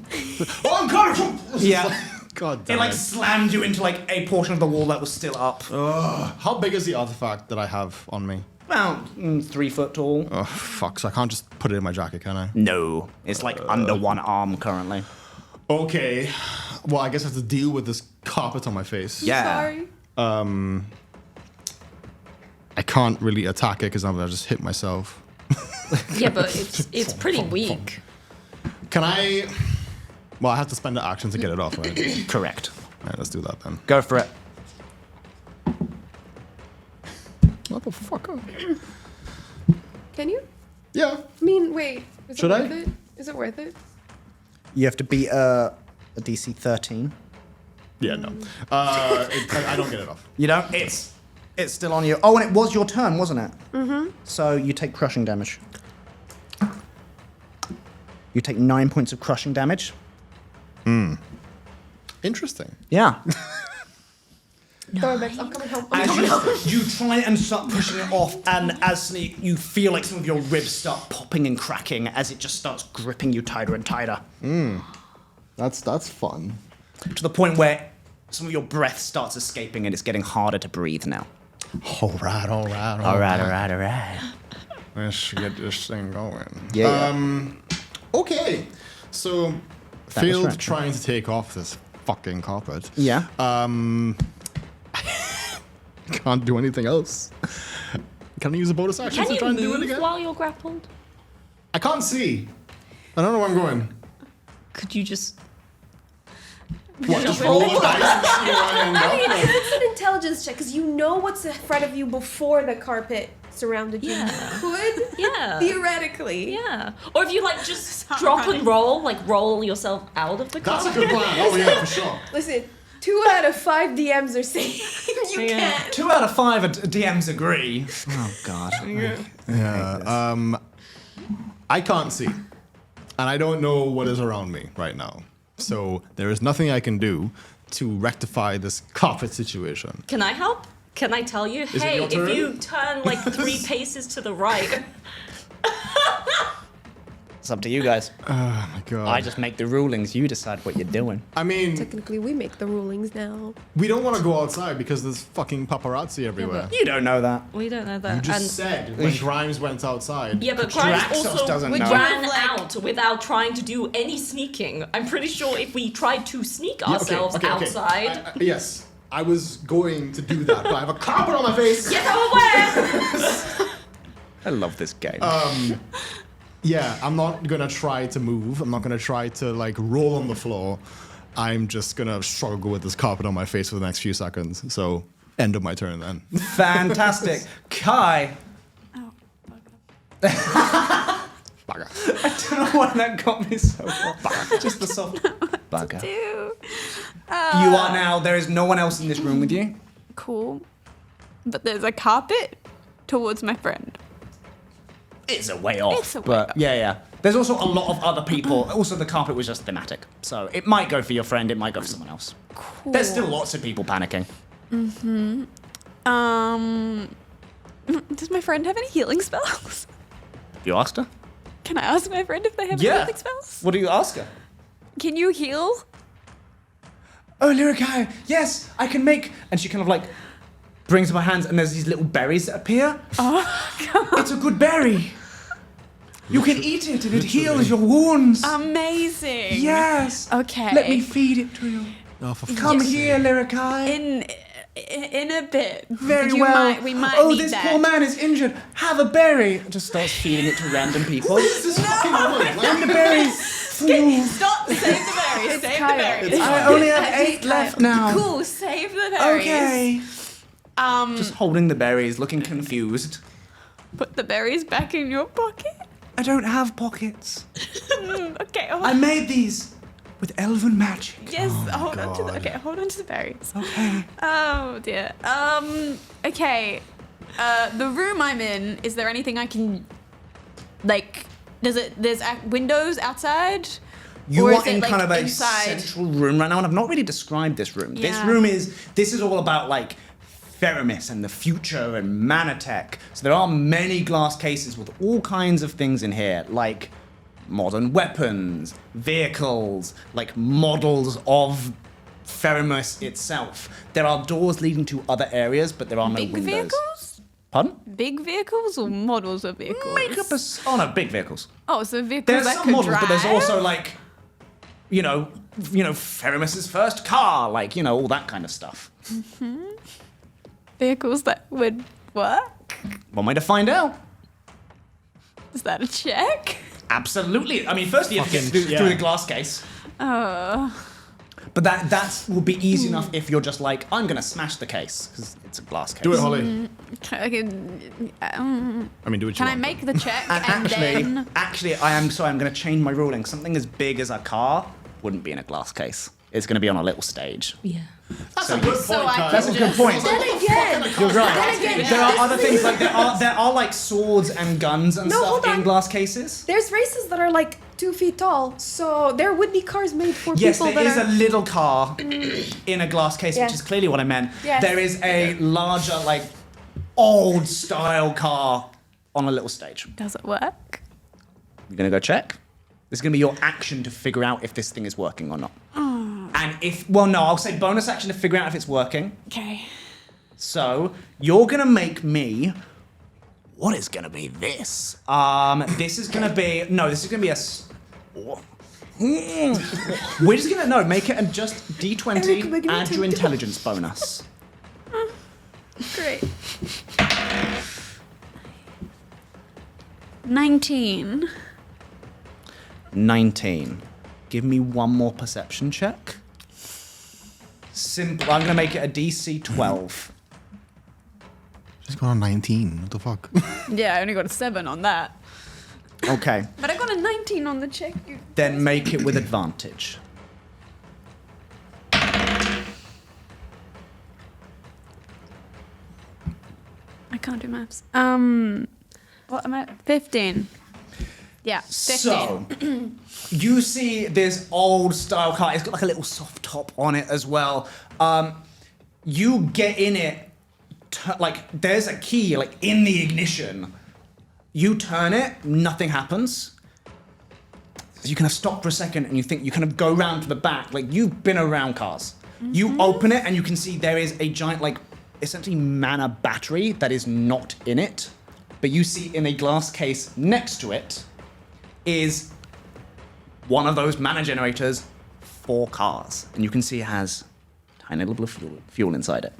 I'm coming. Yeah. God It damn like slammed you into like a portion of the wall that was still up. How big is the artifact that I have on me? About 3 foot tall. Oh, fuck. So I can't just put it in my jacket, can I? No, it's like under one arm currently. Okay. Well, I guess I have to deal with this carpet on my face. Yeah. Sorry. I can't really attack it because I'm gonna just hit myself. Yeah, but it's pretty weak. Can I? Well, I have to spend an action to get it off, right? Correct. Alright, let's do that then. Go for it. Motherfucker. Can you? Yeah. I mean, wait. Is Should it I? worth it? Is it worth it? You have to beat a DC 13. Yeah, no. I don't get it off. You know, it's still on you. Oh, and it was your turn, wasn't it? Mm-hmm. So you take crushing damage. You take 9 points of crushing damage. Interesting. Yeah. Thorabex, I'm coming home. As you try and start pushing it off, and as you feel like some of your ribs start popping and cracking as it just starts gripping you tighter and tighter. That's fun. To the point where some of your breath starts escaping and it's getting harder to breathe now. All right. All right. Let's get this thing going. Yeah. Okay. So, was failed correct. trying to take off this fucking carpet. Yeah. Can't do anything else. Can I use a bonus action Can to you try and do it move again? while you're grappled? I can't see. I don't know where I'm going. Could you just... What, just roll the dice and see where I end I mean, up? it's an intelligence check because you know what's in front of you before the carpet surrounded you. Yeah. You could, Yeah. theoretically. Yeah. Or if you like just Start drop running. and roll, like roll yourself out of the car. That's a good plan. Oh, yeah, for sure. Listen, 2 out of 5 DMs are saying you Yeah. can't. 2 out of 5 DMs agree. Oh, God. Yeah. I can't see. And I don't know what is around me right now. So there is nothing I can do to rectify this carpet situation. Can I help? Can I tell you? it Hey, your if turn? you turn like 3 paces to the right. It's up to you guys. Oh my god. I just make the rulings. You decide what you're doing. I mean, Technically, we make the rulings now. we don't want to go outside because there's fucking paparazzi everywhere. You don't know that. We don't know that. You just said when Grimes went outside. Yeah, but Grimes Draxos also doesn't we know. ran Like- out without trying to do any sneaking. I'm pretty sure if we tried to sneak Yeah, ourselves outside. Yes. I was going to do that, but I have a carpet on my face. Yes, I'm aware. I love this game. Yeah, I'm not gonna try to move. I'm not gonna try to like roll on the floor. I'm just gonna struggle with this carpet on my face for the next few seconds. So, end of my turn then. Fantastic. Kai. Oh, Bugger. I don't know why that got me so far. Just the soft bugger. Ew. You are now, there is no one else in this room with you. Cool. But there's a carpet towards my friend. It's a way off. It's a way but off. yeah. There's also a lot of other people. Also, the carpet was just thematic. So it might go for your friend, it might go for someone else. Cool. There's still lots of people panicking. Does my friend have any healing spells? You asked her? Can I ask my friend if they have any healing spells? What do you ask her? Can you heal? Oh, Lyrikai, yes, I can make... And she kind of like brings up her hands and there's these little berries that appear. Oh, God. It's a good berry. You can eat it and it heals your wounds. Amazing. Yes. Okay. Let me feed it to you. Oh, for Come here, Lyrikai. In a bit. Very You well. we might oh, need this that. poor man is injured. Have a berry. Just starts feeding it to random people. And the berries. Stop! Save the berries. Save Kyle. the berries. I only have 8 left now. Cool. Save the berries. Okay. Just holding the berries, looking confused. Put the berries back in your pocket. I don't have pockets. Okay. I made these with elven magic. Yes. hold on to the. Okay. Hold on to the berries. Okay. Oh dear. Okay. The room I'm in. Is there anything I can, like? There's windows outside? You Or are is it, in like, kind of a inside? central room right now, and I've not really described this room. Yeah. This is all about like Theramis and the future and Manatech. So there are many glass cases with all kinds of things in here, like modern weapons, vehicles, like models of Theramis itself. There are doors leading to other areas, but there are no Big windows. vehicles? Pardon? Big vehicles or models of vehicles? Make up oh no, big vehicles. Oh, so vehicles There's that some could models, drive? but there's also like, you know, Theramis' first car, like, you know, all that kind of stuff. Vehicles that would work? One way to find out. Is that a check? Absolutely. I mean, firstly, you have to get Fucking- through the glass case. Oh. But that will be easy enough if you're just like, I'm going to smash the case, because it's a glass case. Do it, Holly. Can I mean, do what you I want. make the check And then... actually, I'm going to change my ruling. Something as big as a car wouldn't be in a glass case. It's going to be on a little stage. Yeah. That's a good So point, I Kyle. That's a good point. Then again, You're right. then again, There are this other things, means- like there are like swords and guns and No, stuff hold in on. glass cases. There's races that are like 2 feet tall, so there would be cars made for Yes, people there that is are. a little car in a glass case, Yes. which is clearly what I meant. Yes. There is a larger, like, old style car on a little stage. Does it work? You're gonna go check? This is gonna be your action to figure out if this thing is working or not. And I'll say bonus action to figure out if it's working. Okay. So, you're gonna make me. What is gonna be this? This is gonna be. No, this is gonna be a. We're just gonna make it and just D20, Eric, we're gonna add your take- intelligence bonus. Great. 19. 19. Give me one more perception check. Simple. I'm gonna make it a DC 12. Just got on 19. What the fuck? Yeah, I only got a 7 on that. Okay. But I got a 19 on the check. Then make it with advantage. I can't do maths. What am I? 15. Yeah, 15. So, you see this old style car. It's got like a little soft top on it as well. You get in it, like there's a key like in the ignition. You turn it, nothing happens. So you kind of stop for a second and you think you kind of go round to the back. Like you've been around cars. You open it and you can see there is a giant like essentially mana battery that is not in it. But you see in a glass case next to it is one of those mana generators for cars. And you can see it has tiny little bit of fuel inside it.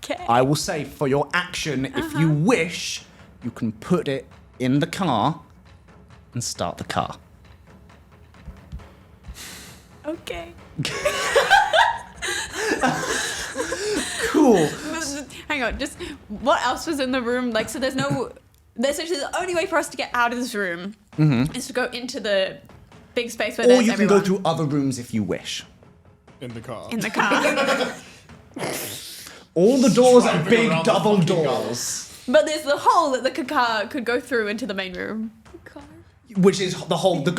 Okay. I will say, for your action, if you wish, you can put it in the car and start the car. Okay. Cool. Hang on, just what else was in the room? Like, so there's essentially the only way for us to get out of this room is to go into the big space where Or there's you can everyone go through other rooms if you wish. In the car. in the car. All the doors are Driving big around the double fucking doors, But there's the hole that the car could go through into the main room. which is the whole. The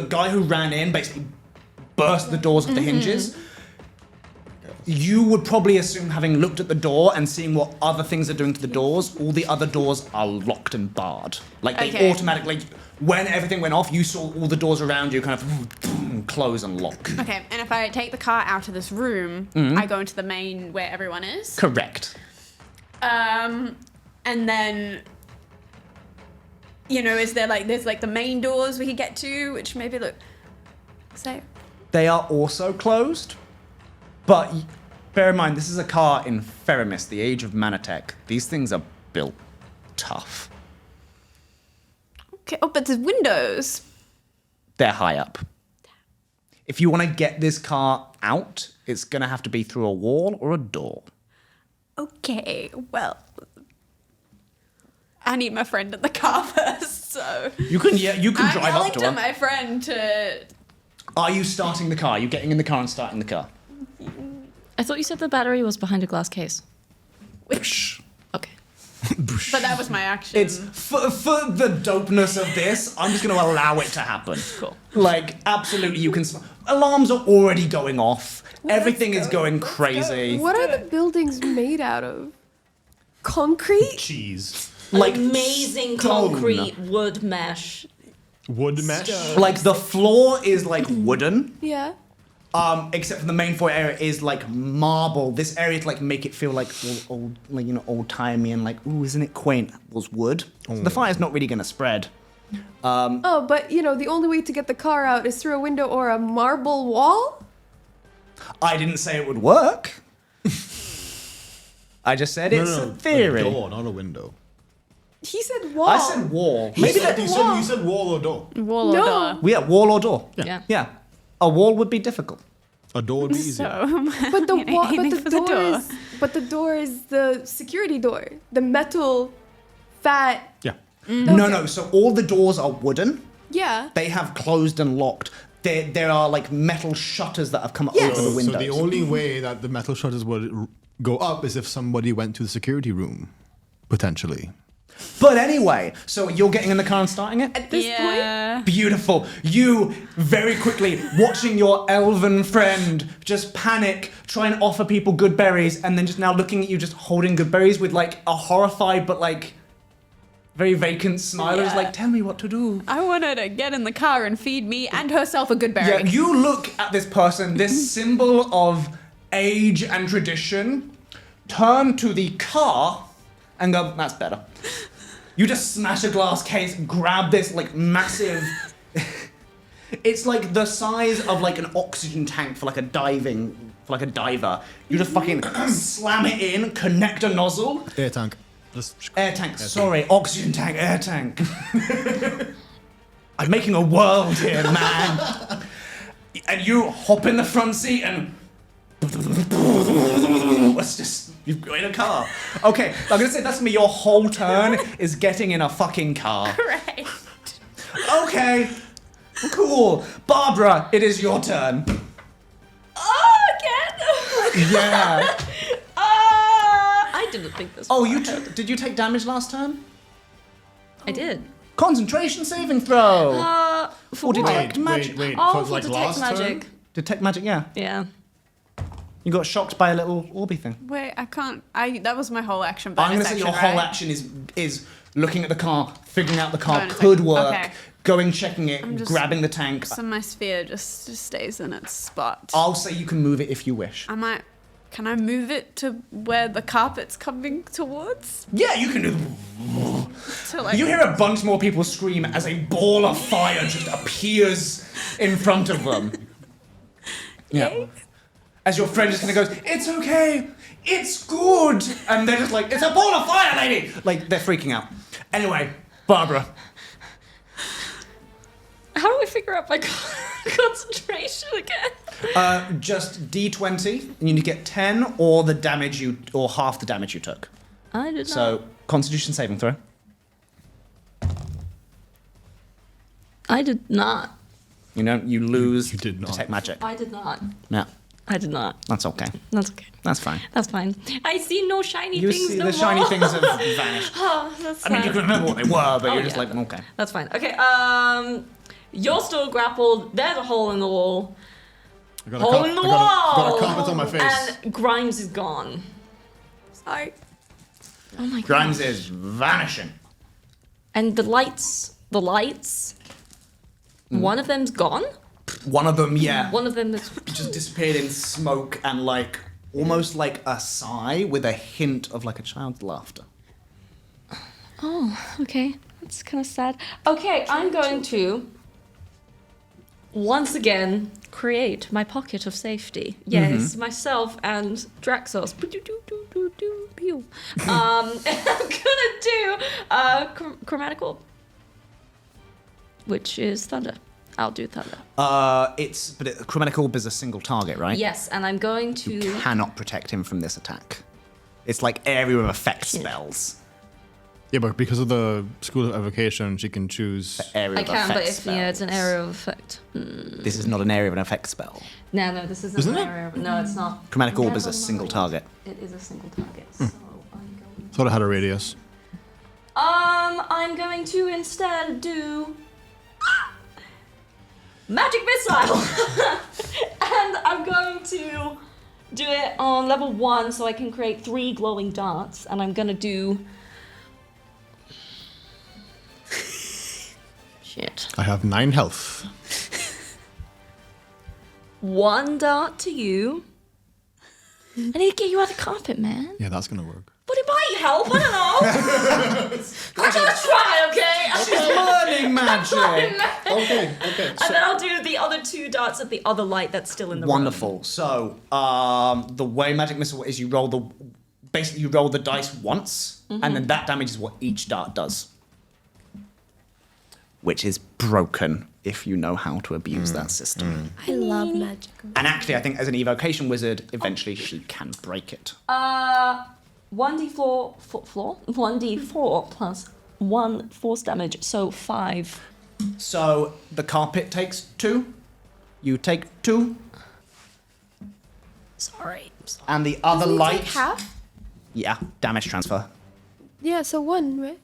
guy who ran in basically burst the doors of the hinges. You would probably assume, having looked at the door and seeing what other things are doing to the doors, all the other doors are locked and barred. Like they Okay. automatically, when everything went off, you saw all the doors around you kind of close and lock. Okay, and if I take the car out of this room, I go into the main where everyone is. Correct. And then, is there there's the main doors we could get to, which maybe look safe. They are also closed, but bear in mind, this is a car in Feramis, the age of Manatech. These things are built tough. Okay. Oh, but there's windows. They're high up. If you want to get this car out, it's going to have to be through a wall or a door. Okay. Well, I need my friend in the car first, so You can I'm drive yelling up to to her. my friend to. Are you starting the car? Are you getting in the car and starting the car? I thought you said the battery was behind a glass case. Okay. But that was my action. It's for the dopeness of this, I'm just going to allow it to happen. Cool. Like, absolutely, you can... Alarms are already going off. Everything is going crazy. What are the buildings made out of? Concrete? Cheese. Like, Amazing stone. concrete wood mesh. Wood mesh. Like, the floor is, like, wooden. Yeah. Except for the main floor area is like marble. This area to like make it feel like old like old timey and like, ooh, isn't it quaint? Was wood. So the fire's not really gonna spread. Oh, but the only way to get the car out is through a window or a marble wall? I didn't say it would work. I just said it's a theory. A door, not a window. He said wall. I said wall. Maybe said you wall. said wall or door. Wall or No. door. Yeah, wall or door. Yeah. Yeah. A wall would be difficult. A door would be easier. So, But the wall, aiming but for the the door door. is, but the door is the security door. The metal, fat. Yeah. No. So all the doors are wooden. Yeah. They have closed and locked. There are like metal shutters that have come Yes. over the So windows. the only way that the metal shutters would go up is if somebody went to the security room, potentially. But anyway, so you're getting in the car and starting it? At this point, Beautiful. You very quickly watching your elven friend just panic, try and offer people good berries, and then just now looking at you just holding good berries with like a horrified but like very vacant smile. It's Yeah. like, tell me what to do. I want her to get in the car and feed me and herself a good Yeah, berry. you look at this person, this symbol of age and tradition, turn to the car and go, that's better. You just smash a glass case, grab this like massive... It's like the size of like an oxygen tank for like a diver. You just fucking slam it in, connect a nozzle. Air tank. Just Air tank, sorry, oxygen tank, air tank. I'm making a world here, man. And you hop in the front seat and... Let's just... You've got in a car. Okay, I'm gonna say that's gonna be your whole turn, is getting in a fucking car. Right. Okay, cool. Barbara, it is your turn. Oh, again? Yeah. I didn't think this. Oh, far. did you take damage last turn? I did. Concentration saving throw. For detect what? magic. Wait. Oh, for for like detect last magic. turn? Detect magic, yeah. Yeah. You got shocked by a little orby thing. Wait, I can't. That was my whole action. I'm Bonus gonna say your action, whole right? action is looking at the car, figuring out the car Bonus could action. work, Okay. going checking it, I'm just- grabbing the tank. So my sphere just stays in its spot. I'll say you can move it if you wish. Can I move it to where the carpet's coming towards? Yeah, you can do. To like. You hear a bunch more people scream as a ball of fire just appears in front of them. Yeah. as your friend just kind of goes, "It's okay, it's good," and they're just like, "It's a ball of fire, lady!" Like they're freaking out. Anyway, Barbara. How do I figure out my concentration again? Just D20, and you need to get 10 or the damage or half the damage you took. I did not. So, Constitution saving throw. I did not. You know, you lose you did not. detect magic. I did not. Yeah, I did not. that's okay. That's okay. That's fine. That's fine. I see no shiny You things see no the more. shiny things have vanished. Oh, that's I mean, you fine. can remember what they were, but Oh, you're just yeah. like, okay. That's fine. Okay, you're still grappled. There's a hole in the wall. I got Hole in the wall! Got a carpet on my face. And Grimes is gone. Sorry. Oh my god. Grimes is vanishing. And the lights, one of them's gone? One of them, yeah, One of them is... just disappeared in smoke and like, almost like a sigh with a hint of like a child's laughter. Oh, okay. That's kind of sad. Okay, I'm going to once again create my pocket of safety. Yes, myself and Draxos. I'm gonna do chromatical, which is thunder. I'll do thunder. Chromatic Orb is a single target, right? Yes, and I'm going You to. cannot protect him from this attack. It's like area of effect spells. Yeah, but because of the School of Evocation, she can choose. Area I of can, effect but if spells. it's an area of effect. This is not an area of an effect spell. No, this isn't, Isn't an it? area. No, it's not. Chromatic Orb is a Never single mind. target. It is a single target. So I'm going. Thought it had a radius. I'm going to instead do magic missile, and I'm going to do it on level 1, so I can create 3 glowing darts, and I'm gonna do. Shit. I have 9 health. 1 dart to you. I need to get you out of the carpet, man. Yeah, that's gonna work. But it might help. I don't know. I'm gonna try, okay? She's learning magic! Okay. And then I'll do the other 2 darts at the other light that's still in the room. Wonderful. So, the way magic missile is you roll the dice once, and then that damage is what each dart does. Which is broken if you know how to abuse that system. I love magic. And actually, I think as an evocation wizard, eventually she can break it. 1d4 plus 1 force damage, so 5. So the carpet takes 2, you take 2, Sorry. and the other light. Take half? Yeah, damage transfer. Yeah, so 1, right?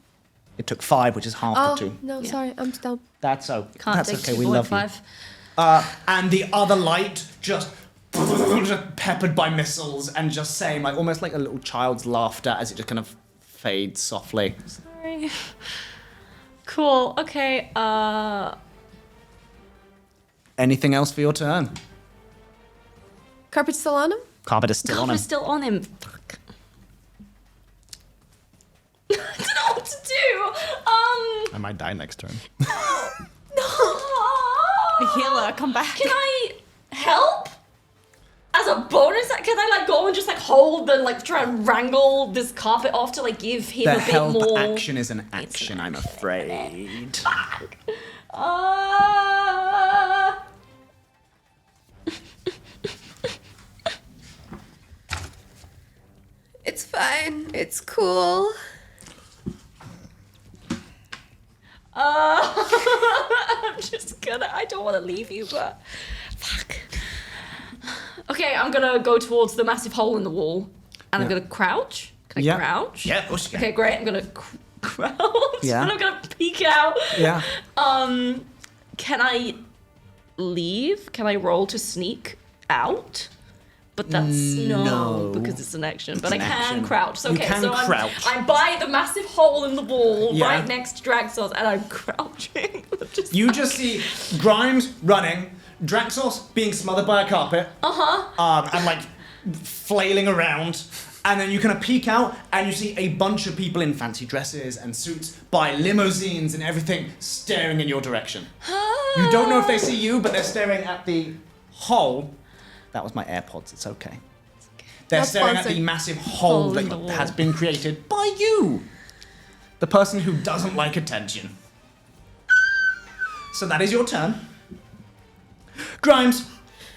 It took 5, which is half Oh, the 2. no, sorry, I'm dumb. That's Can't that's take okay. We love you. 2.5. And the other light just peppered by missiles and just saying like almost like a little child's laughter as it just kind of fades softly. Sorry. Cool. Okay. Anything else for your turn? Carpet's still on him? Carpet is still on him. We're still on him. Fuck. I don't know what to do. I might die next turn. The healer, come back. Can I help? As a bonus, can I like go and just like hold and like try and wrangle this carpet off to like give him The a bit help more? action is an action, I'm afraid. It's fine. It's cool. I'm just gonna. I don't want to leave you, but fuck. Okay, I'm gonna go towards the massive hole in the wall, and I'm gonna crouch. Can I crouch? Yeah, of course you can. Okay, great. I'm gonna crouch. Yeah. And I'm gonna peek out. Yeah. Can I leave? Can I roll to sneak out? But that's no, because it's an action. But I an can action. crouch. So, You okay, can so crouch. I'm by the massive hole in the wall Yeah. right next to Draxos, and I'm crouching. You just see Grimes running, Draxos being smothered by a carpet. And like flailing around. And then you kind of peek out and you see a bunch of people in fancy dresses and suits by limousines and everything staring in your direction. You don't know if they see you, but they're staring at the hole. That was my AirPods. It's okay. They're Not staring at sponsored. the massive hole Hole in that the wall. has been created by you. The person who doesn't like attention. So that is your turn. Grimes.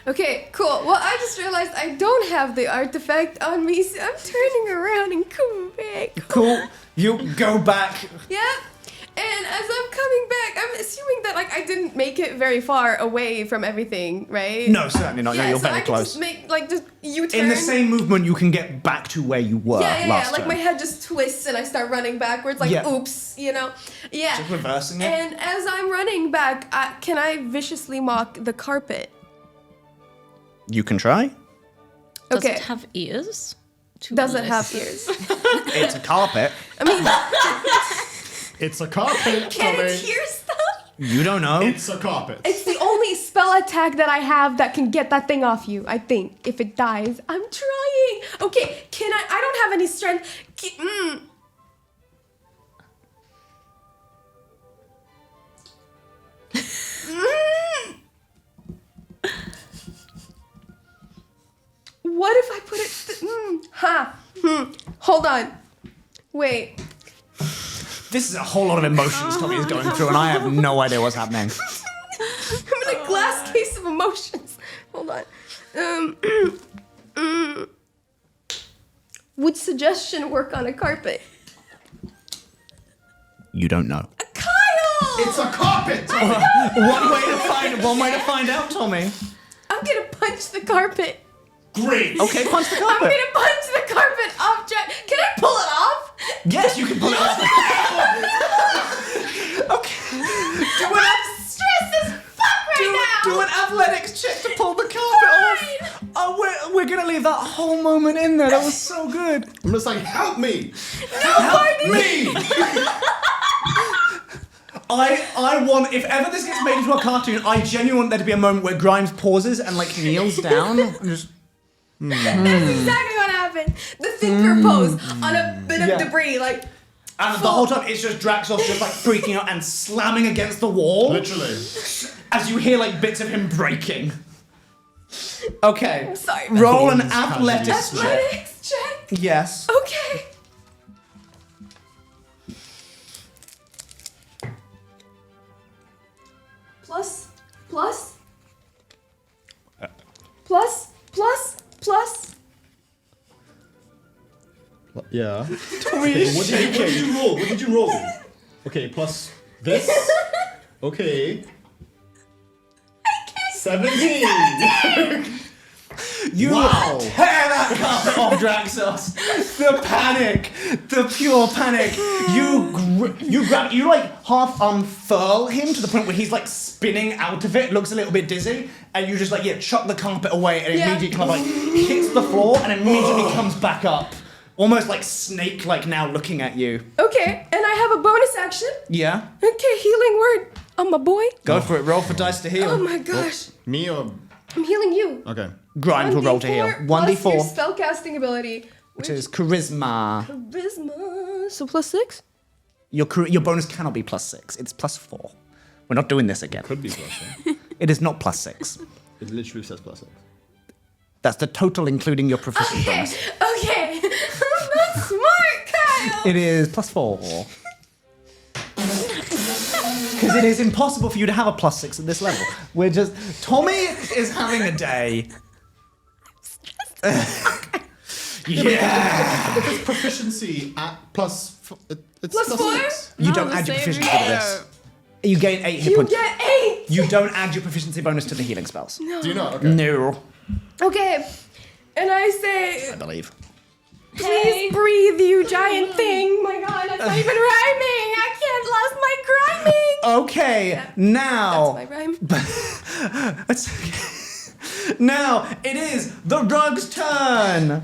Okay, cool. Well, I just realized I don't have the artifact on me, so I'm turning around and coming back. Cool. You go back. Yeah. And as I'm coming back, I'm assuming that like I didn't make it very far away from everything, right? No, certainly not. No, Yeah, you're so very I can close. just make like just U-turn. In the same movement, you can get back to where you were Yeah. last Like turn. my head just twists and I start running backwards. Like, Yeah. oops, you know. Yeah. Just reversing it. And as I'm running back, can I viciously mock the carpet? You can try. Does Okay. it have ears? Does it have ears? It's a carpet. I mean, It's a carpet. can Tommy. it hear stuff? You don't know. It's a carpet. It's the only spell attack that I have that can get that thing off you, I think. If it dies, I'm trying. Okay, can I don't have any strength. What if I put it... Hold on. Wait. This is a whole lot of emotions Tommy is going through, and I have no idea what's happening. I'm in a glass case of emotions. Hold on. Would suggestion work on a carpet? You don't know. Kyle! It's a carpet. Tommy. One way to find out, Tommy. I'm gonna punch the carpet. Great. Okay, punch the I'm carpet. gonna punch the carpet object. Can I pull it off? Yes, you can pull it off. Okay. I'm stressed as fuck right now. Do an athletics check to pull the carpet off. Oh, we're gonna leave that whole moment in there. That was so good. I'm just like, help me. Nobody. Me. I want, if ever this gets made into a cartoon, I genuinely want there to be a moment where Grimes pauses and like kneels down and just. That's exactly what happened. The thinker pose on a bit of Yeah. debris, like. And the whole time it's just Draxos just like freaking out and slamming against the wall. Literally. As you hear like bits of him breaking. Okay. I'm sorry. Roll an Bones athletics check. Athletics check. Yes. Okay. Plus. Yeah. Tommy is What did you roll? What did you roll? Okay, plus this. Okay. 17. You Wow. tear that carpet off, Draxos. The panic, the pure panic. You like half unfurl him to the point where he's like spinning out of it, looks a little bit dizzy, and you just like chuck the carpet away, and Yeah. immediately kind of like hits the floor and immediately comes back up, almost like snake like now looking at you. Okay, and I have a bonus action. Yeah, Okay, healing word on my boy. go for it. Roll for dice to heal. Oh my gosh. Me or I'm healing you. okay. Grimes will roll to heal. 1d4 plus your 1d4, spellcasting ability, which is charisma. charisma. So plus 6. Your bonus cannot be +6. It's +4. We're not doing this again. Could be plus. Yeah. It is not +6. It literally says plus 6. That's the total, including your proficiency Okay, bonus. okay. I'm not smart, Kyle. It is +4. Because it is impossible for you to have a +6 at this level. We're just... Tommy is having a day. Yeah. It's proficiency at plus. It's Plus 4? 6. You No, don't the add your same proficiency to this. ratio. You gain 8 hit You points. get 8. You don't add your proficiency bonus to the healing spells. Do you not? Okay. No, Okay, and I say, I believe. please breathe, you giant thing. My God, that's not even rhyming. I can't lost my rhyming. Okay, now... That's my rhyme. That's okay. Now it is the rug's turn.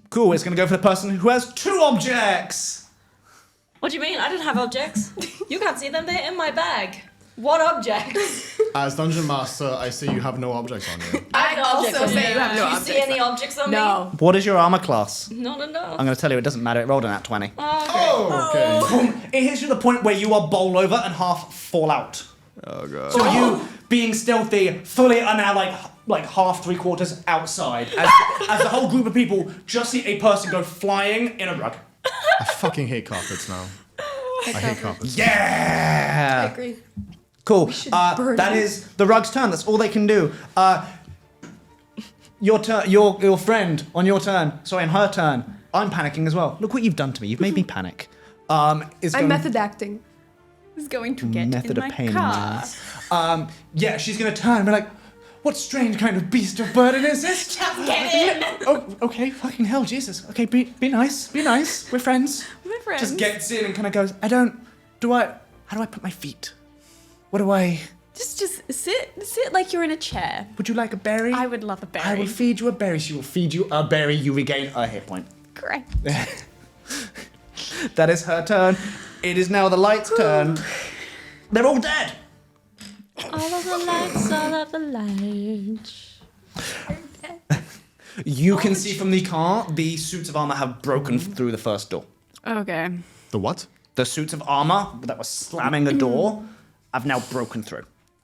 Cool, it's gonna go for the person who has 2 objects. What do you mean? I don't have objects. You can't see them. They're in my bag. What objects? As Dungeon Master, I see you have no objects on you. I have no also objects on say me. you have no Do you see objects any objects on No. What is your armor class? me? No. I'm gonna tell you, it doesn't matter. It rolled an at 20. Oh, okay. Oh, okay. Boom. It hits you to the point where you are bowl over and half fall out. Oh god. So you, being stealthy, fully are now like half, 3/4 outside, as the whole group of people just see a person go flying in a rug. I fucking hate carpets now. I hate carpets. I Yeah. agree. Cool. burn That them. is the rug's turn. That's all they can do. Your turn. Your friend on your turn. Sorry, on her turn. I'm panicking as well. Look what you've done to me. You've made me panic. Is I'm going- method acting. Is going to get method in of my pain. car. Yeah, she's gonna turn and be like, "What strange kind of beast of burden is this?" Just get in. Oh, okay. Fucking hell, Jesus. Okay, be nice. Be nice. We're friends. My friends. Just gets in and kind of goes, How do I put my feet? What do I... Just sit like you're in a chair. Would you like a berry? I would love a berry. I will feed you a berry. She will feed you a berry. You regain a hit point. Great. That is her turn. It is now the light's turn. They're all dead. All of the lights, all of the lights. You can see from the car, the suits of armor have broken through the first door. Okay. The what? The suits of armor that were slamming a door have now broken through.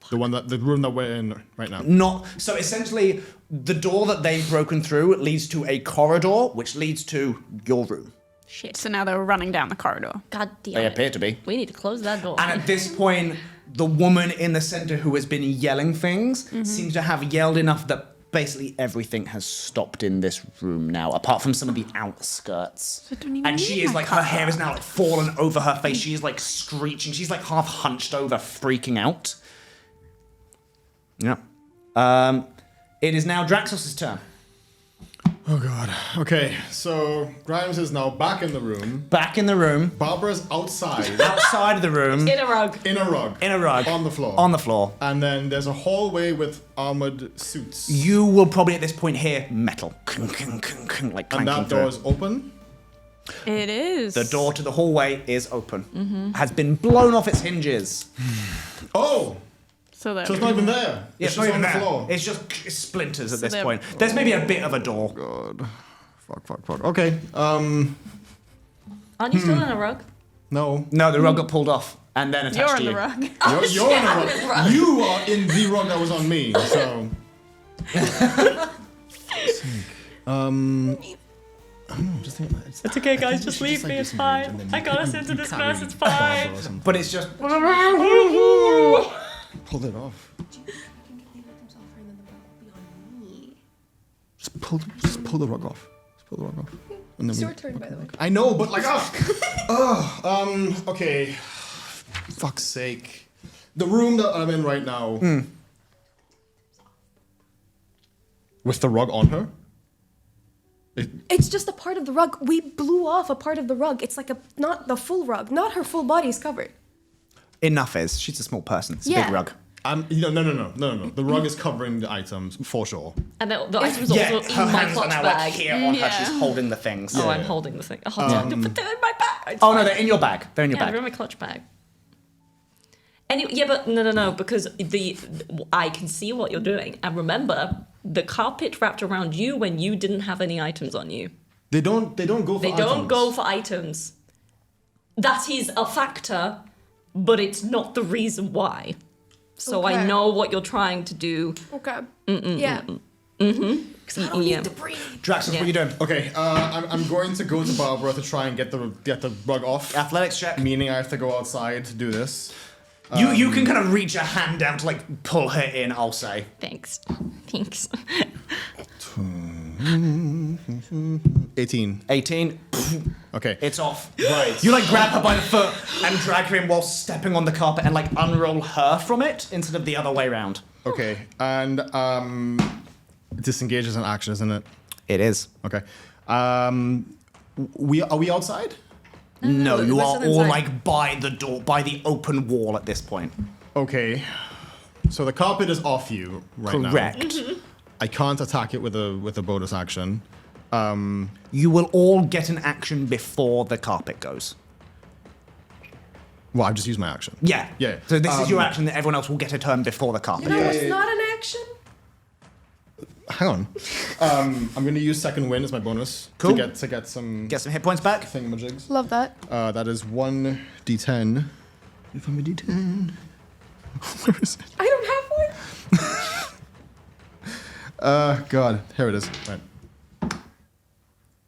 The room that we're in right now. Not so. Essentially, the door that they've broken through leads to a corridor, which leads to your room. Shit. So now they're running down the corridor. God damn They it. appear to be. We need to close that door. And at this point, the woman in the center who has been yelling things seems to have yelled enough that basically everything has stopped in this room now, apart from some of the outskirts. I don't even And she need is my like, her car. hair is now like fallen over her face. She is like screeching. She's like half hunched over, freaking out. Yeah. It is now Draxos' turn. Oh god. Okay, so Grimes is now back in the room. Back in the room, Barbara's outside outside of the room, In a rug. in a rug. in a rug, On the floor. On the floor. And then there's a hallway with armored suits. You will probably at this point hear metal, like And clanking that through. door is open. It is. The door to the hallway is open. Has been blown off its hinges. Oh! So there. So it's not even there. Yeah, It's just on the there. floor. It's just splinters at this they're- point. There's maybe a bit of a door. God. Fuck. Okay. Aren't you still in a rug? No. No, the rug got pulled off and then attached You're to on you. the rug. You're in the rug. You are in the rug that was on me. So. I don't know. Just think. It's okay, guys. Just leave me. It's fine. I got us into this mess. It's fine. But it's just Pull it off. Just pull the rug off. Just pull the rug off. And then It's we- your turn, by the way. I know, but like, okay. Fuck's sake. The room that I'm in right now. With the rug on her? It's just a part of the rug. We blew off a part of the rug. It's like not the full rug. Not her full body is covered. enough is. She's a small person. It's a Yeah. big rug. No. The rug is covering the items for sure. And the items are Yeah, also her in my hands are clutch now bag. like here on her. Yeah. She's holding the things. Oh, I'm holding the thing. Oh, put them in my bag. It's Oh no, fine. they're in your bag. They're in your Yeah, bag. they're in my clutch bag. Anyway, yeah, but no, because I can see what you're doing, and remember, the carpet wrapped around you when you didn't have any items on you. They don't go for They items. don't go for items. That is a factor, but it's not the reason why. So I Okay. know what you're trying to do. Okay. Yeah. Because I don't Yeah. need to breathe. Draxus, what are you doing? Okay, I'm going to go to Barbara to try and get the rug off. Athletics check. Meaning I have to go outside to do this. You can kind of reach a hand down to like pull her in. I'll say. Thanks. 18. 18. Okay. It's off. Right. You like grab her by the foot and drag her in while stepping on the carpet and like unroll her from it instead of the other way round. Okay. And disengage is an action, isn't it? It is. Okay. Are we outside? No, you we're are still all inside. like by the door, by the open wall at this point. Okay. So the carpet is off you right now. Correct. I can't attack it with a bonus action. You will all get an action before the carpet goes. Well, I've just used my action. Yeah. Yeah. So this is your action that everyone else will get a turn before the carpet. You know what's not an action? Hang on. I'm going to use second wind as my bonus Cool. to get some Get some hit points back. thingamajigs. Love that. That is 1d10. If I'm a d10. I don't have one. God, here it is. Right.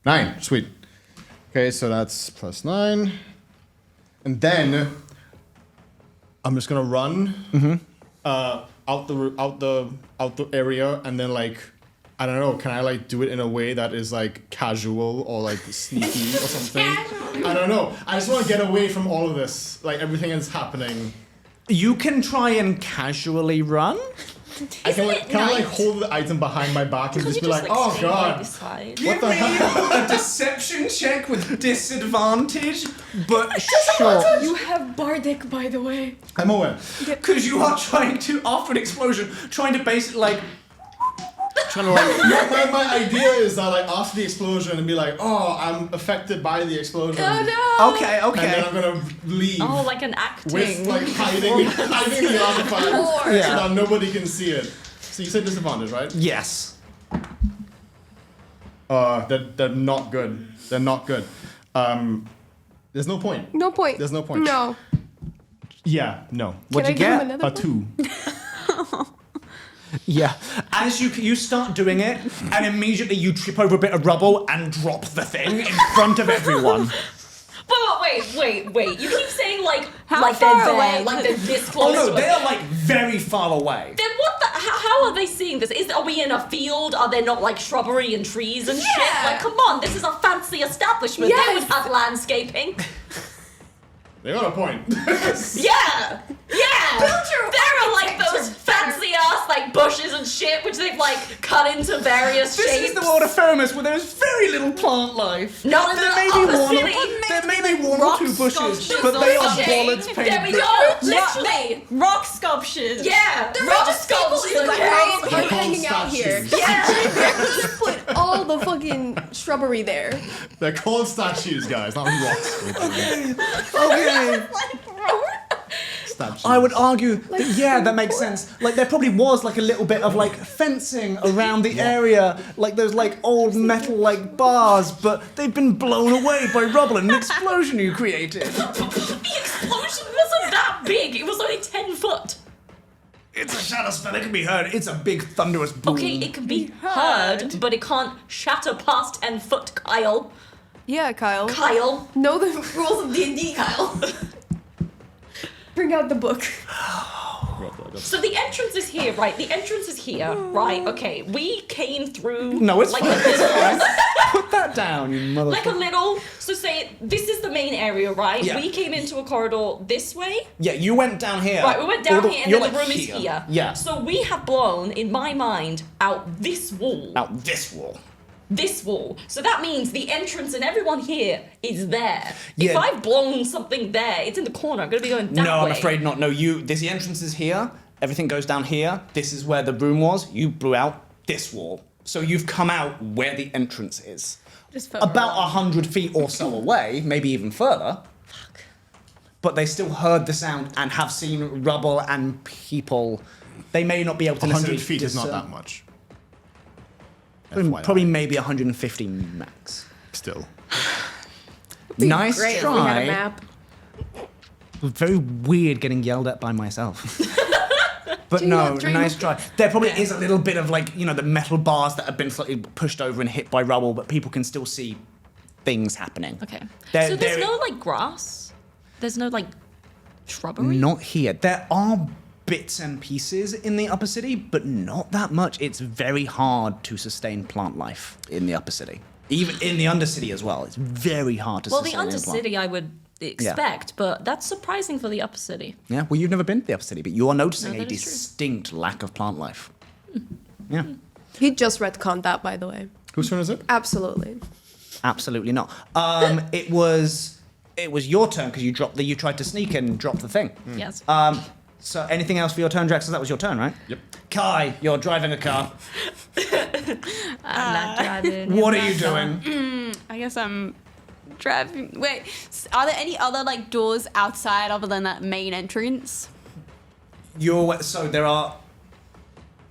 9, sweet. Okay, so that's +9. And then I'm just gonna run out the area, and then like, I don't know, can I like do it in a way that is like casual or like sneaky or something? I don't know. I just want to get away from all of this, like everything that's happening. You can try and casually run. I can I like hold the item behind my back and just be like, oh god, what the hell? A deception check with disadvantage, but sure. You have Bardic, by the way. I'm aware. Because you are trying to, after an explosion, trying to basically like... Trying to like, my idea is that like after the explosion and be like, oh, I'm affected by the explosion. Oh no! Okay. And then I'm gonna leave. Oh, like an acting. With like hiding the artifact so that nobody can see it. So you said disadvantage, right? Yes. They're not good. They're not good. There's no point. No point. There's no point. No. Yeah, no. What'd you Can I give get? him another A 2. Yeah. As you start doing it, and immediately you trip over a bit of rubble and drop the thing in front of everyone. But wait. You keep saying like How like far they're away? there, like they're this Oh close. no, to they us. are like very far away. Then what the? How are they seeing this? Are we in a field? Are there not like shrubbery and trees and shit? Like, come on, this is a fancy establishment. They Yes. would have landscaping. They got a point. Yeah. There are like those fancy ass like bushes and shit which they've like cut into various This shapes. is the world of Firmus where there's very little plant life. Not in There may the be one. city. There may be one or Rock two bushes, sculptures but they are Okay, bullets painted. there we go. Literally. Rock sculptures. Yeah. Rock sculptures. The Okay. crowds are They hanging call out here. statues. Yeah. Just put all the fucking shrubbery there. They're called statues, guys, not rocks. Okay. Statues. I would argue that, yeah, that makes sense. Like, there probably was, like, a little bit of, like, fencing around the area. Like, those, like, old metal, like, bars, but they've been blown away by rubble and an explosion you created. The explosion wasn't that big. It was only 10 foot. It's a shadow spell. It can be heard. It's a big, thunderous boom. Okay, it can be heard, but it can't shatter past 10 foot, Kyle. Yeah, Kyle. Kyle. Know the rules of D&D, Kyle. Bring out the book. So the entrance is here, right? The entrance is here, right? Okay, we came through. No, it's like fine. a little, Put that down, you motherfucker. like a little. So say this is the main area, right? Yeah. We came into a corridor this way. Yeah, you went down here. Right, we went down here, and you're then the like room is here. Yeah. So we have blown, in my mind, out this wall. Out this wall. This wall. So that means the entrance and everyone here is there. If Yeah. I've blown something there, it's in the corner. I'm gonna be going that No, I'm way. afraid not. No, there's the entrance is here. Everything goes down here. This is where the room was. You blew out this wall. So you've come out where the entrance is. Just further About along. 100 feet or so away, maybe even further. Fuck. But they still heard the sound and have seen rubble and people. They may not be able to 100 necessarily feet is not discern. that much. Probably maybe 150 max. Still. Nice Great if we had a try. map. Very weird getting yelled at by myself. But Do you no, not drink? nice try. There probably is a little bit of like, the metal bars that have been slightly pushed over and hit by rubble, but people can still see things happening. Okay. There- So there's there- no like grass? There's no like shrubbery? Not here. There are bits and pieces in the upper city, but not that much. It's very hard to sustain plant life in the upper city. Even in the undercity as well. It's very hard to Well, the sustain plant. undercity I would expect, but that's surprising for the upper city. Yeah, well, you've never been to the upper city, but you are noticing No, a that is true. distinct lack of plant life. Yeah, He just retconned that, by the way. Whose turn is it? Absolutely. absolutely not. It was your turn because you tried to sneak and drop the thing. Yes. So anything else for your turn, Drax? That was your turn, right? Yep. Kai, you're driving a car. I'm not driving. What are you doing? I guess I'm driving. Wait, are there any other like doors outside other than that main entrance? So there are.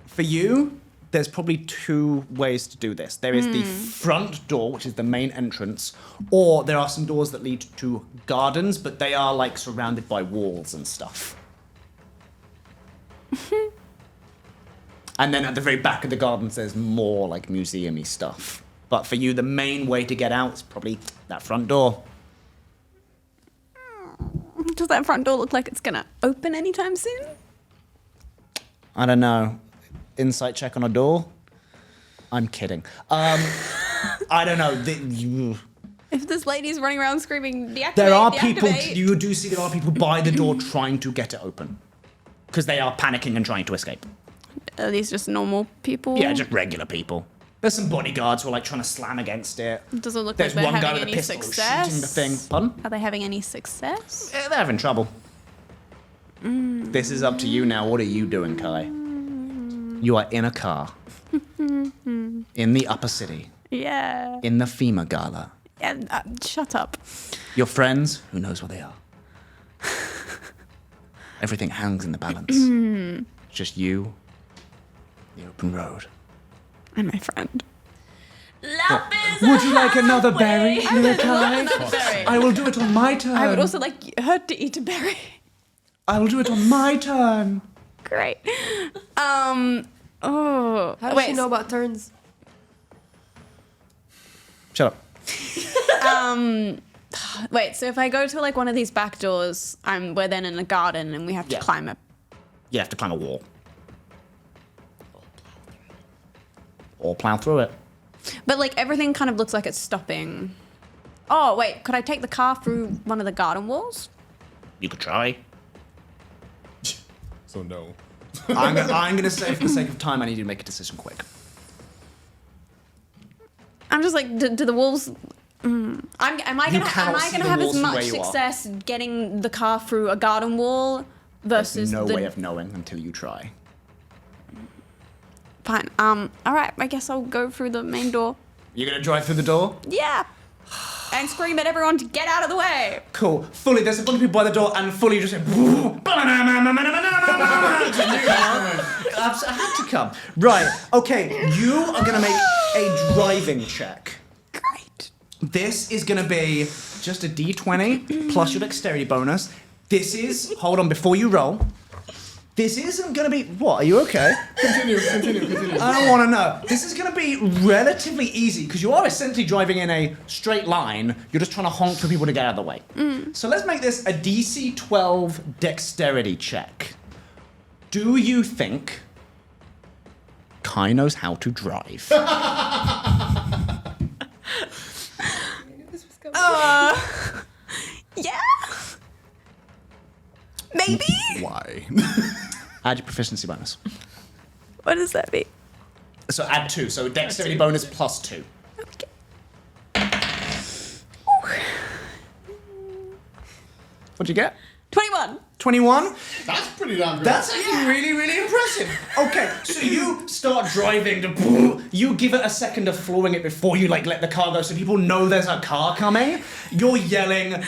For you, there's probably two ways to do this. There is the front door, which is the main entrance, or there are some doors that lead to gardens, but they are like surrounded by walls and stuff. And then at the very back of the gardens, there's more like museum-y stuff. But for you, the main way to get out is probably that front door. Does that front door look like it's gonna open anytime soon? I don't know. Insight check on a door? I'm kidding. I don't know. If this lady's running around screaming, deactivate, There are people, deactivate. you do see there are people by the door trying to get it open. Because they are panicking and trying to escape. Are these just normal people? Yeah, just regular people. There's some bodyguards who are like trying to slam against it. Does it look There's like they're one guy having with a any pistol success? shooting the thing. Pardon? Are they having any success? Yeah, they're having trouble. This is up to you now. What are you doing, Kai? You are in a car. In the upper city. Yeah. In the FEMA gala. Shut up. Your friends, who knows where they are? Everything hangs in the balance. Just you, the open road. And my friend. Love is Would a you like another berry, highway. Mirakai? Another berry. I will do it on my turn. I would also like her to eat a berry. I will do it on my turn. Great. Oh. How does she know about turns? Shut up. Wait, so if I go to like one of these back doors, we're then in a garden and we have to Yeah. climb up. You have to climb a wall. Or plow through it. But like everything kind of looks like it's stopping. Oh, wait, could I take the car through one of the garden walls? You could try. So no. I'm going to say, for the sake of time, I need you to make a decision quick. I'm just like, do the wolves... Am I cannot see gonna the have walls as from where much you are. success getting the car through a garden wall There's versus no the... way of knowing until you try. Fine. All right, I guess I'll go through the main door. You're going to drive through the door? Yeah. And scream at everyone to get out of the way. Cool. Fully, there's a bunch of people by the door, and Fully just went... I had to come. Right, okay, you are going to make a driving check. Great. This is going to be just a d20 plus your dexterity bonus. This is... Hold on, before you roll. This isn't going to be... What, are you okay? Continue. I don't want to know. This is going to be relatively easy because you are essentially driving in a straight line. You're just trying to honk for people to get out of the way. So let's make this a DC 12 dexterity check. Do you think Kai knows how to drive? Yeah. Maybe. Why? Add your proficiency bonus. What does that mean? So add 2. So dexterity bonus plus 2. Okay. What'd you get? 21. 21? That's pretty damn good. That's actually really, really impressive. Okay, so you start driving to... You give it a second of flooring it before you, like, let the car go so people know there's a car coming. You're yelling.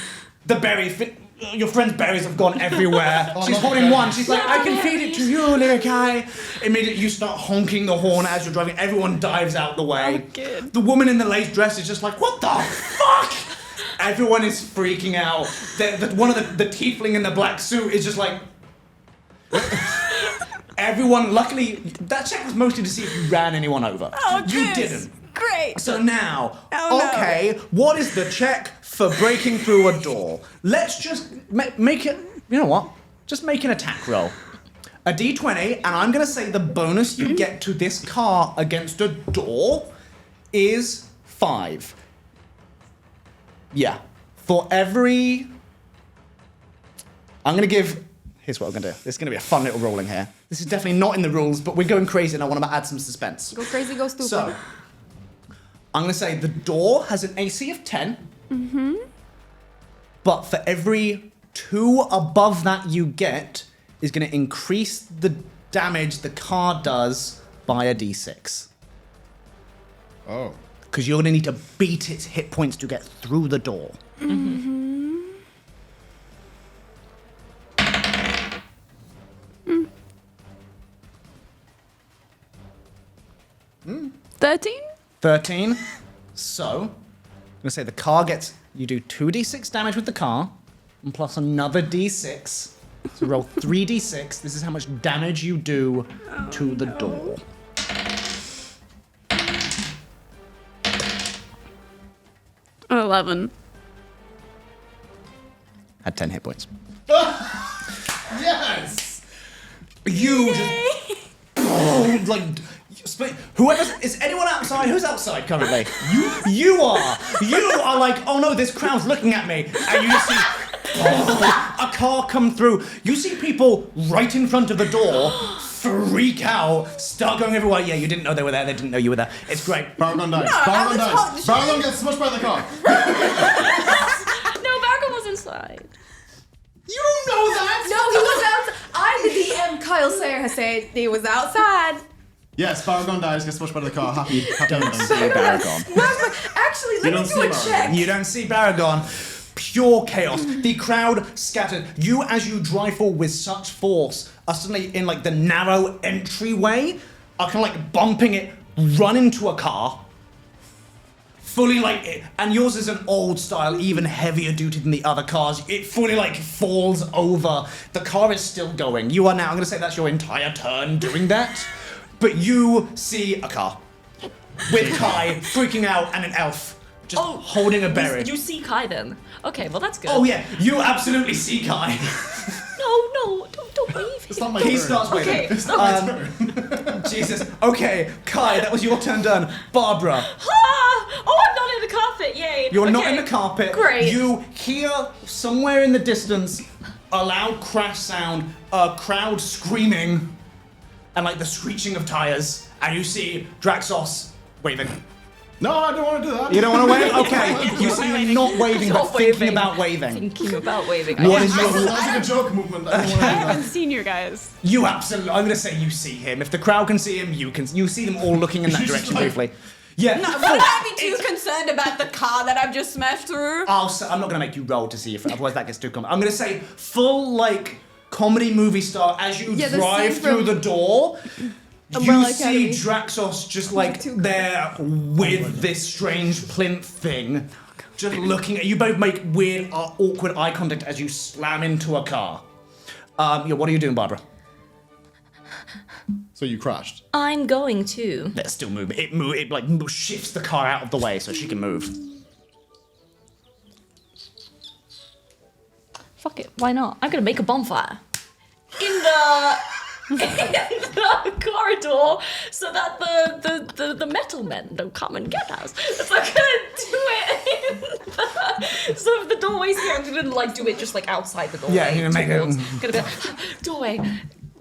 The berry... Your friend's berries have gone everywhere. Oh, She's not holding berries. one. She's like, I can feed it to you, Lyrikai. Immediately, you start honking the horn as you're driving. Everyone dives out the way. Oh, good. The woman in the lace dress is just like, what the fuck? Everyone is freaking out. One of the tiefling in the black suit is just like... Everyone, luckily, that check was mostly to see if you ran anyone over. Oh, you good. didn't. Great. So now, Oh, no. okay, what is the check for breaking through a door? Let's just make it, you know what? Just make an attack roll. A d20, and I'm going to say the bonus you get to this car against a door is 5. Yeah. For every... I'm going to give... Here's what I'm going to do. This is going to be a fun little rolling here. This is definitely not in the rules, but we're going crazy and I want to add some suspense. Go crazy, go stupid. So, I'm going to say the door has an AC of 10. Mm-hmm. But for every 2 above that you get is going to increase the damage the car does by a d6. Oh. Because you're going to need to beat its hit points to get through the door. Mm-hmm. 13? 13. So, I'm going to say the car gets... You do 2d6 damage with the car, and plus another d6 So roll 3d6. This is how much damage you do to the door. Oh, 11. Had 10 hit points. Yes! You just is anyone outside? Who's outside currently? You are like, oh no, this crowd's looking at me, and you see a car come through. You see people right in front of the door freak out, start going everywhere. Yeah, you didn't know they were there. They didn't know you were there. It's great. Baragon dies. No, Baragon I was dies. Baragon gets smushed by the car. No, Baragon was inside. You don't know that! No, he was outside. I'm the DM. Khyle Sayer has said he was outside. Yes, Baragon dies, gets smushed by the car. Happy ending. Baragon. Actually, let me don't do see a Baragon. check. You don't see Baragon. Pure chaos. The crowd scattered. You, as you drive forward with such force, are suddenly in like the narrow entryway, are kind of like bumping it, run into a car. Fully like it, and yours is an old style, even heavier duty than the other cars. It fully like falls over. The car is still going. You are now, I'm gonna say that's your entire turn doing that. But you see a car with Kai freaking out and an elf just holding a berry. You see Kai then. Okay, well that's good. Oh yeah, you absolutely see Kai. No, don't wave. It's not my He turn. starts waving. Okay, it's not my turn. Jesus. Okay, Kai, that was your turn done. Barbara, Oh, I'm not in the carpet. Yay. you're not Okay. in the carpet. Great. You hear somewhere in the distance a loud crash sound, a crowd screaming, and like the screeching of tires, and you see Draxos waving. No, I don't want to do that. You don't want to wave? Okay. You see him not waving, but Not thinking waving. about waving. Thinking about waving. What is your... That's like a joke movement. I don't want to do I haven't that. seen you guys. You absolutely... I'm going to say you see him. If the crowd can see him, you can... You see them all looking in that Just direction like- briefly. Yeah. No, would I be too concerned about the car that I've just smashed through? I'm not going to make you roll to see if... Otherwise that gets too common. I'm going to say full, like, comedy movie star as you Yeah, the drive scene through from the door... You Umbrella see Academy. Draxos just like there with this strange plinth thing, just looking at you. Both make weird, awkward eye contact as you slam into a car. Yeah, what are you doing, Barbara? So you crashed. I'm going to. Let's still move. It like shifts the car out of the way so she can move. Fuck it. Why not? I'm gonna make a bonfire in the corridor so that the metal men don't come and get us. So I'm gonna do it so if the doorway's here, I'm gonna like do it just like outside the doorway. Yeah, you're gonna make it- Gonna be like, doorway,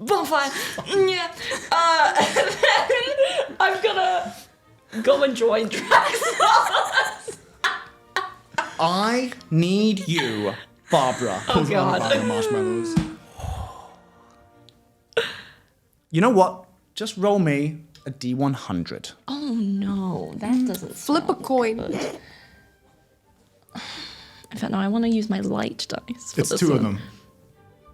bonfire, yeah. And then I'm gonna go and join Drax. I need you, Barbara. Oh god. Marshmallows. You know what? Just roll me a D100. Oh no, that doesn't Flip a sound coin. good. In fact, no, I want to use my light dice. For It's this two of one. them.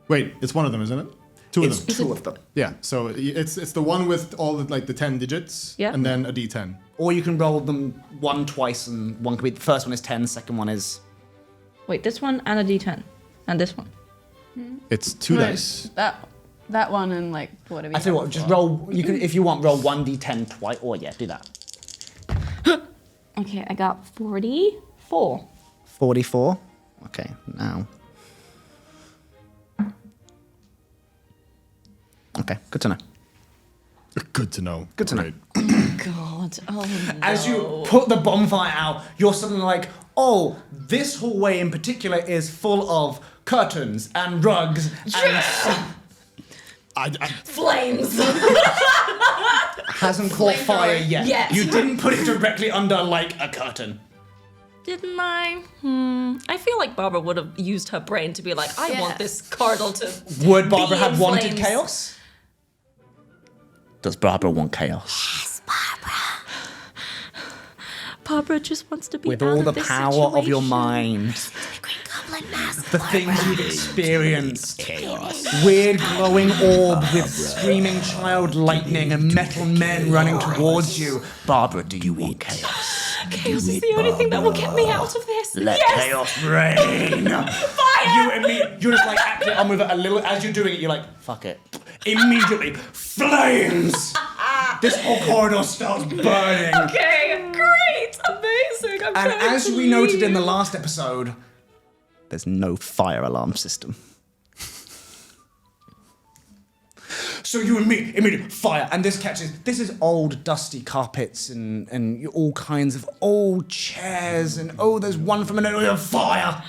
Wait, it's one of them, isn't it? Two It's of them. two of them. Yeah, so it's the one with all the like the 10 digits, Yeah. and then a D10. Or you can roll them one twice, and one can be. The first one is 10, the second one is. Wait, this one and a D10, and this one. It's two dice. That one and like whatever. I tell you what, just roll. You can, if you want, roll 1d10 twice. Or yeah, do that. Okay, I got 44. 44. Okay, now. Okay, good to know. Good to know. Good to know. Great. God, oh no. As you put the bonfire out, you're suddenly like, oh, this hallway in particular is full of curtains and rugs and I Flames! hasn't caught fire yet. Yet. You didn't put it directly under like a curtain. Didn't I? I feel like Barbara would have used her brain to be like, I want this cardinal to. Would Barbara be in have wanted flames. chaos? Does Barbara want chaos? Barbara just wants to be With out all of the this power of your situation. mind, the things you've experienced, weird glowing orb with screaming child lightning and metal men running towards you. Barbara, do you want chaos? Chaos is the only thing that will get me out of this. Let yes! chaos reign. Fine! you're just like acting on with it a little. As you're doing it, you're like, fuck it. Immediately, flames. This whole corridor starts burning. Okay, great, amazing. I'm And so as we noted in the pleased. last episode, there's no fire alarm system. So you immediately fire, and this is old dusty carpets and all kinds of old chairs, and there's one from an fire.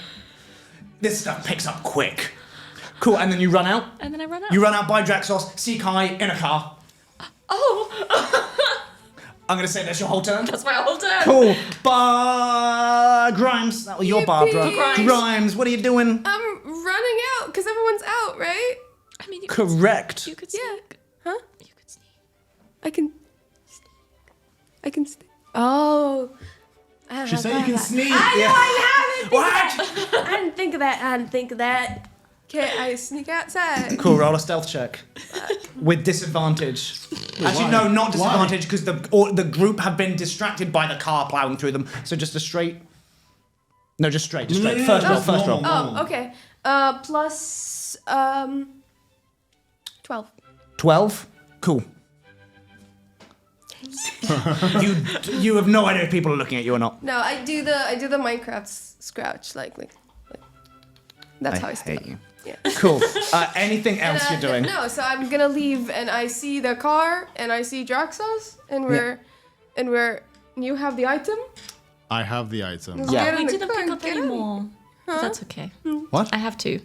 This stuff picks up quick. Cool, and then you run out. And then I run out. You run out by Draxos, see Kai in a car. Oh, I'm gonna say that's your whole turn. that's my whole turn. Cool. Grimes, that was your Barbara. Yippee. Grimes, what are you doing? I'm running out because everyone's out, right? I mean, Correct. You could Yeah. sneak. Huh? You could sneak. I can. Oh. She said you can sneak. I What? didn't think of that. Okay, I sneak outside. Cool, roll a stealth check. With disadvantage. Actually, no, not disadvantage, because the group have been distracted by the car plowing through them. So just a straight. No, just straight. First roll. Oh, okay. Plus 12. 12? Cool. you have no idea if people are looking at you or not. No, I do the Minecraft scrouch like that's how I hate stay. you. Yeah. Cool. Anything else you're doing? No, so I'm gonna leave, and I see the car, and I see Draxos, and you have the item. I have the item. Let's Yeah. get in We the didn't car pick and up get any in. more. But that's okay. What? I have 2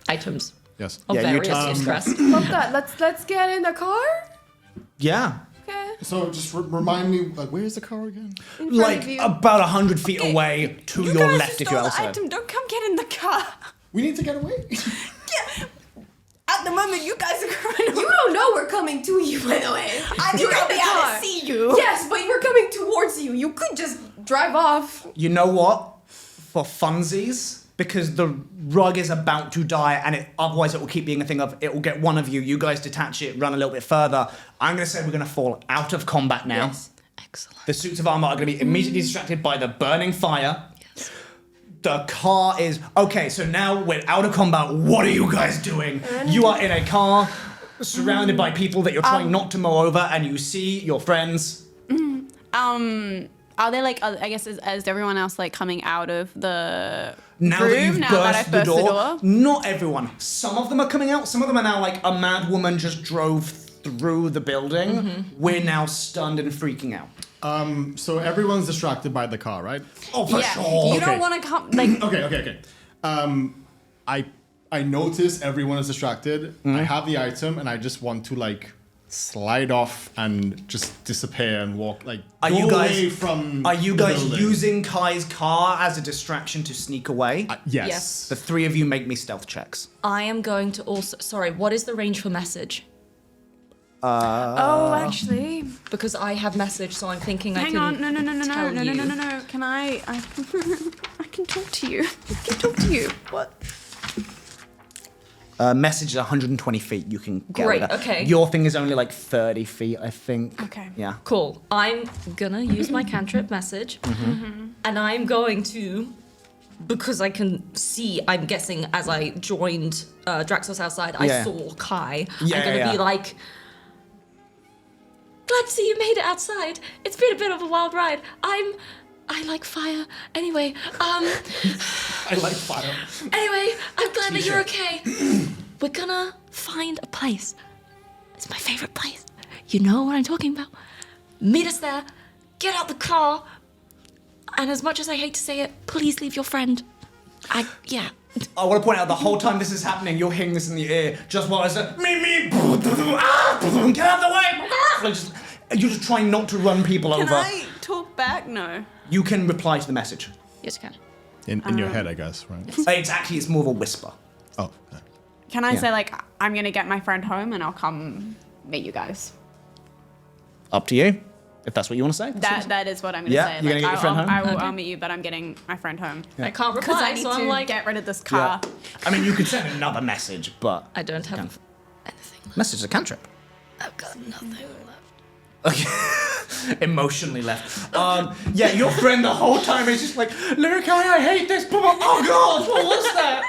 items Yes. of Yeah, you various stress. Love that. Let's get in the car. Yeah. Okay. So just remind me, like, where's the car again? In front of Like you. about 100 feet away to You your guys left if stole you're the outside. item. Don't come get in the car. We need to get away. Yeah. At the moment, you guys are going. You don't know we're coming to you, by the way. I You're think I'll in be the able car. to see you. Yes, but we're coming towards you. You could just drive off. You know what? For funsies, because the rug is about to die, and otherwise it will keep being a thing of it will get one of you. You guys detach it, run a little bit further. I'm going to say we're going to fall out of combat now. Yes. Excellent. The suits of armor are going to be immediately distracted by the burning fire. Yes. The car is okay. So now we're out of combat. What are you guys doing? You are in a car, surrounded by people that you're trying not to mow over, and you see your friends. Are they like? I guess is everyone else like coming out of the Now room that you've now that I burst burst the door, not everyone. Some of them are coming out. Some of them are now like a mad woman just drove through the building. We're now stunned and freaking out. So everyone's distracted by the car, right? Oh, for Yeah, sure. you Okay. don't want to come like. Okay. I notice everyone is distracted. I have the item, and I just want to like slide off and just disappear and walk like Are go you guys- away from Are you the guys building. using Kai's car as a distraction to sneak away? Yes. Yes. The three of you make me stealth checks. I am going to also. Sorry, what is the range for message? Oh, actually, Because I have message, so I'm thinking I hang can. on. No. tell you. Can I can talk to you. I can talk to you. What? Message is 120 feet. You can get Great, with that. okay. Your thing is only like 30 feet, I think. Okay. Yeah. Cool. I'm gonna use my cantrip message, and I'm going to, because I can see. I'm guessing as I joined Draxos outside, I Yeah. saw Kai. Yeah, I'm gonna yeah. be like, glad to see you made it outside. It's been a bit of a wild ride. I like fire. Anyway, I like fire. Anyway, I'm glad that you're okay. We're gonna find a place. It's my favorite place. You know what I'm talking about. Meet us there. Get out the car. And as much as I hate to say it, please leave your friend. Yeah. I want to point out the whole time this is happening, you're hearing this in the ear. Just while I say, me, get out of the way. Like you're just trying not to run people Can over. I talk back? No. You can reply to the message. Yes, you can. In your head, I guess, right? It's more of a whisper. Oh. Okay. Can I Yeah. say like I'm gonna get my friend home and I'll come meet you guys? Up to you, if that's what you want to say. That is what I'm gonna Yeah, say. you're gonna get your friend home? I'll meet you, but I'm getting my friend home. I can't Because reply, I need so to I'm like, get rid of this car. I mean, you could send another message, but I don't have anything left. message is a cantrip. I've got nothing left. Emotionally left. Yeah, your friend the whole time is just like, Lyrikai, I hate this. Oh God, what was that?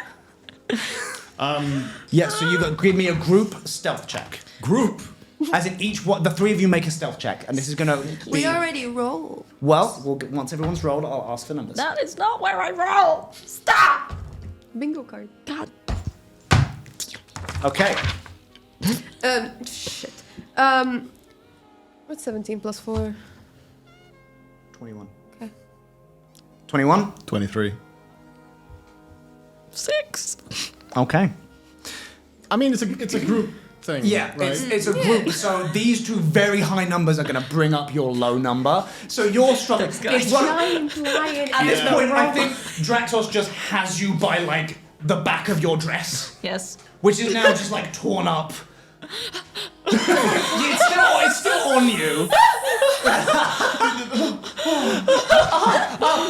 Yeah, so you got give me a group stealth check. Group. As in the three of you make a stealth check, and this is gonna be... We already rolled. Well, once everyone's rolled, I'll ask for numbers. That is not where I roll. Stop. Bingo card. God. Okay. Shit. What's 17 plus 4? 21. Okay. 21? 23. 6. Okay. I mean, it's a group thing. Yeah, right? it's a group, so these two very high numbers are going to bring up your low number. So you're struggling. It's Giant lion. At this point, I think Draxos just has you by, like, the back of your dress, Yes. which is now just, like, torn up. It's still on you.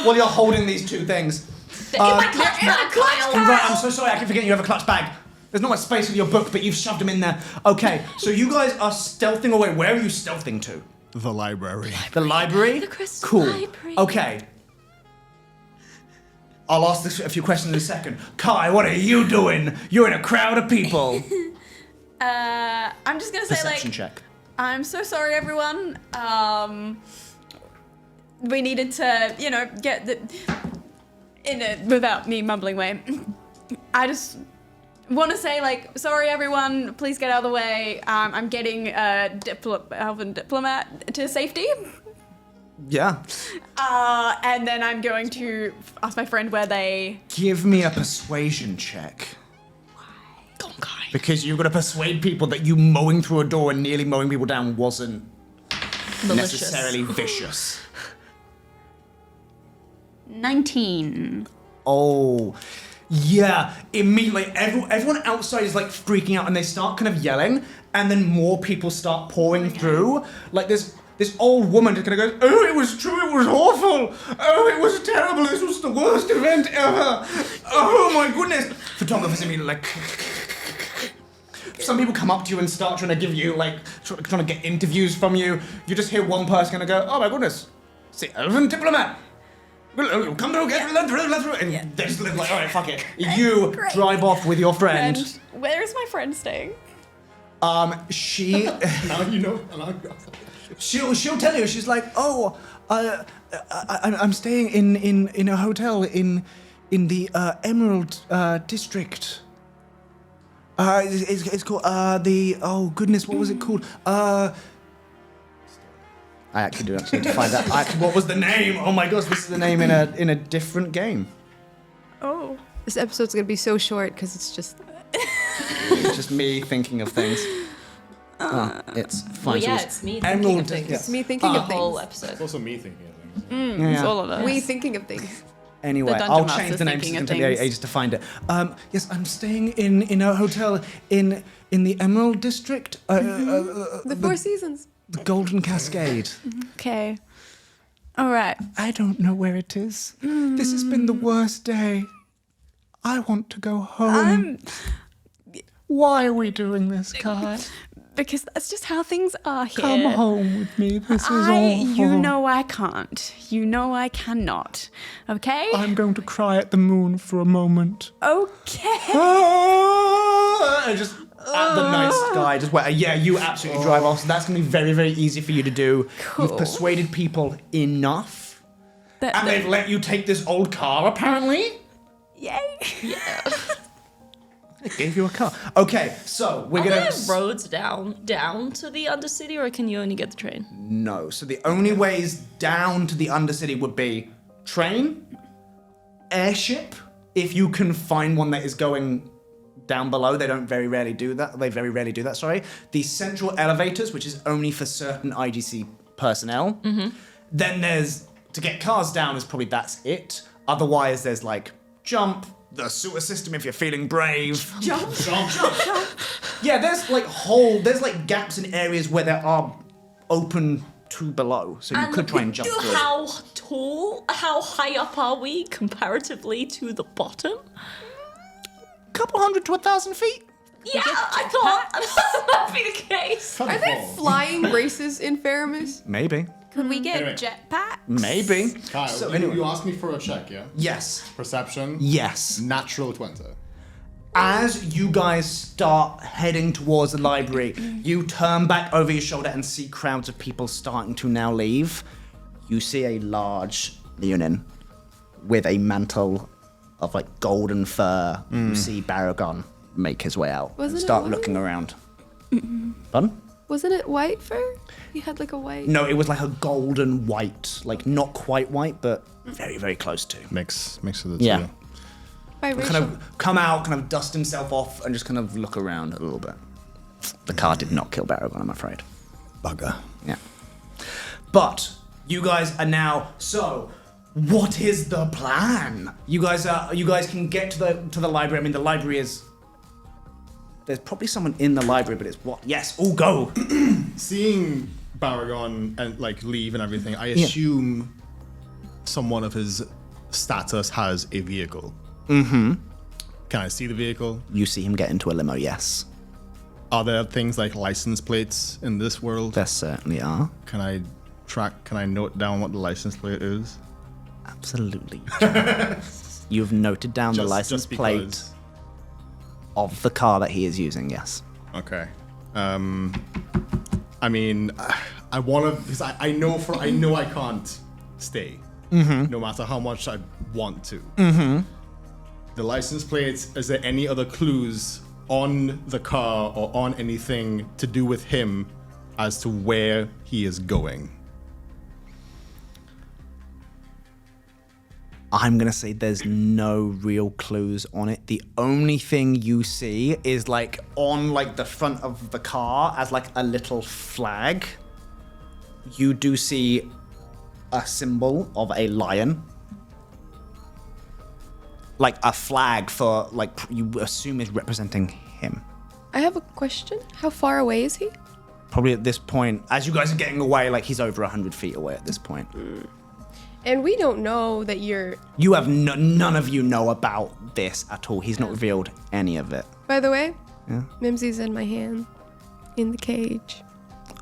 While you're holding these two things. My clutch bag, Kyle. Right, I'm so sorry, I keep forgetting you have a clutch bag. There's not much space in your book, but you've shoved them in there. Okay, so you guys are stealthing away. Where are you stealthing to? The library. The library? The crystal cool. library. Okay. I'll ask this a few questions in a second. Kai, what are you doing? You're in a crowd of people. I'm just gonna say Perception like, check. I'm so sorry, everyone. We needed to, get the in a without me mumbling way. I just want to say like, sorry, everyone. Please get out of the way. I'm getting a elven diplomat to safety. Yeah. And then I'm going to ask my friend where they. Give me a persuasion check. Go on, Kai. Because you've got to persuade people that you mowing through a door and nearly mowing people down wasn't Malicious. necessarily vicious. 19. Oh, yeah. Immediately, everyone outside is like freaking out and they start kind of yelling, and then more people start pouring through. Like this old woman just kind of goes, "Oh, it was true, it was awful. Oh, it was terrible. This was the worst event ever. Oh my goodness." Photographers immediately like. Some people come up to you and start trying to give you like trying to get interviews from you. You just hear one person kind of go, "Oh my goodness, it's the elven diplomat. Come through, get through," and they just live like, all right, fuck it. You Great. drive off with your friend. And where is my friend staying? She, Now you know. she'll tell you. She's like, "Oh, I'm staying in a hotel in the Emerald District. It's called oh goodness, what was it called? I actually do need to find out. What was the name? Oh my gosh, this is the name in a different game. Oh. This episode's gonna be so short because it's just. It's just me thinking of things. It's fine. Well, yeah, So it's me thinking of things. It's me thinking of The whole things. episode. It's also me thinking of things. Yeah. It's all of us. We thinking of things. Anyway, The Dungeon I'll Master's change the name thinking of to things. ages to find it. Yes, I'm staying in a hotel in the Emerald District. The Four Seasons. The Golden Cascade. Okay. All right. I don't know where it is. This has been the worst day. I want to go home. Why are we doing this, Kai? Because that's just how things are here. Come home with me. This is awful. You know I can't. You know I cannot. Okay? I'm going to cry at the moon for a moment. Okay. And just at the night sky, just where, yeah, you absolutely drive off. So that's going to be very, very easy for you to do. Cool. You've persuaded people enough. That- And they've let you take this old car, apparently. Yay. They gave you a car. Okay, so we're Are going there to... roads down to the Undercity, or can you only get the train? No. So the only ways down to the Undercity would be train, airship, if you can find one that is going down below. They very rarely do that, sorry. The central elevators, which is only for certain IGC personnel. Mm-hmm. Then there's, to get cars down, is probably that's it. Otherwise, there's like jump, the sewer system if you're feeling brave. Jump. Yeah, there's like gaps in areas where there are open to below, so you could try and jump through. How high up are we comparatively to the bottom? Couple hundred to 1,000 feet. Yeah, I thought that would be the case. Are there flying races in Faramus? Maybe. Could we get Anyway. jetpacks? Maybe. Kyle, So you, anyway. you asked me for a check, yeah? Yes. Perception. Yes. Natural 20. As you guys start heading towards the library, you turn back over your shoulder and see crowds of people starting to now leave. You see a large leonin with a mantle of like golden fur. You see Baragon make his way out Wasn't and it start white? looking around. Pardon? Wasn't it white fur? He had like a white. No, it was like a golden white, like not quite white, but very, very close to. Mix of the Yeah. two. Biracial. Kind of come out, kind of dust himself off, and just kind of look around a little bit. The car did not kill Baragon, I'm afraid. Bugger. Yeah. But you guys are now. So, what is the plan? You guys can get to the library. I mean, the library is. There's probably someone in the library, but it's what? Yes, all go. Seeing Baragon and like leave and everything, I assume someone of his status has a vehicle. Mm-hmm. Can I see the vehicle? You see him get into a limo. Yes, Are there things like license plates in this world? there certainly are. Can I note down what the license plate is? Absolutely. You've noted down the license plate because. of the car that he is using. Yes. Okay. I mean, I want to because I know I can't stay, no matter how much I want to. The license plates. Is there any other clues on the car or on anything to do with him as to where he is going? I'm gonna say there's no real clues on it. The only thing you see is like on like the front of the car as like a little flag. You do see a symbol of a lion. Like a flag for like you assume is representing him. I have a question. How far away is he? Probably at this point, as you guys are getting away, like he's over 100 feet away at this point. And we don't know that you're. You have none of you know about this at all. He's not revealed any of it. By the way, Yeah. Mimsy's in my hand, in the cage.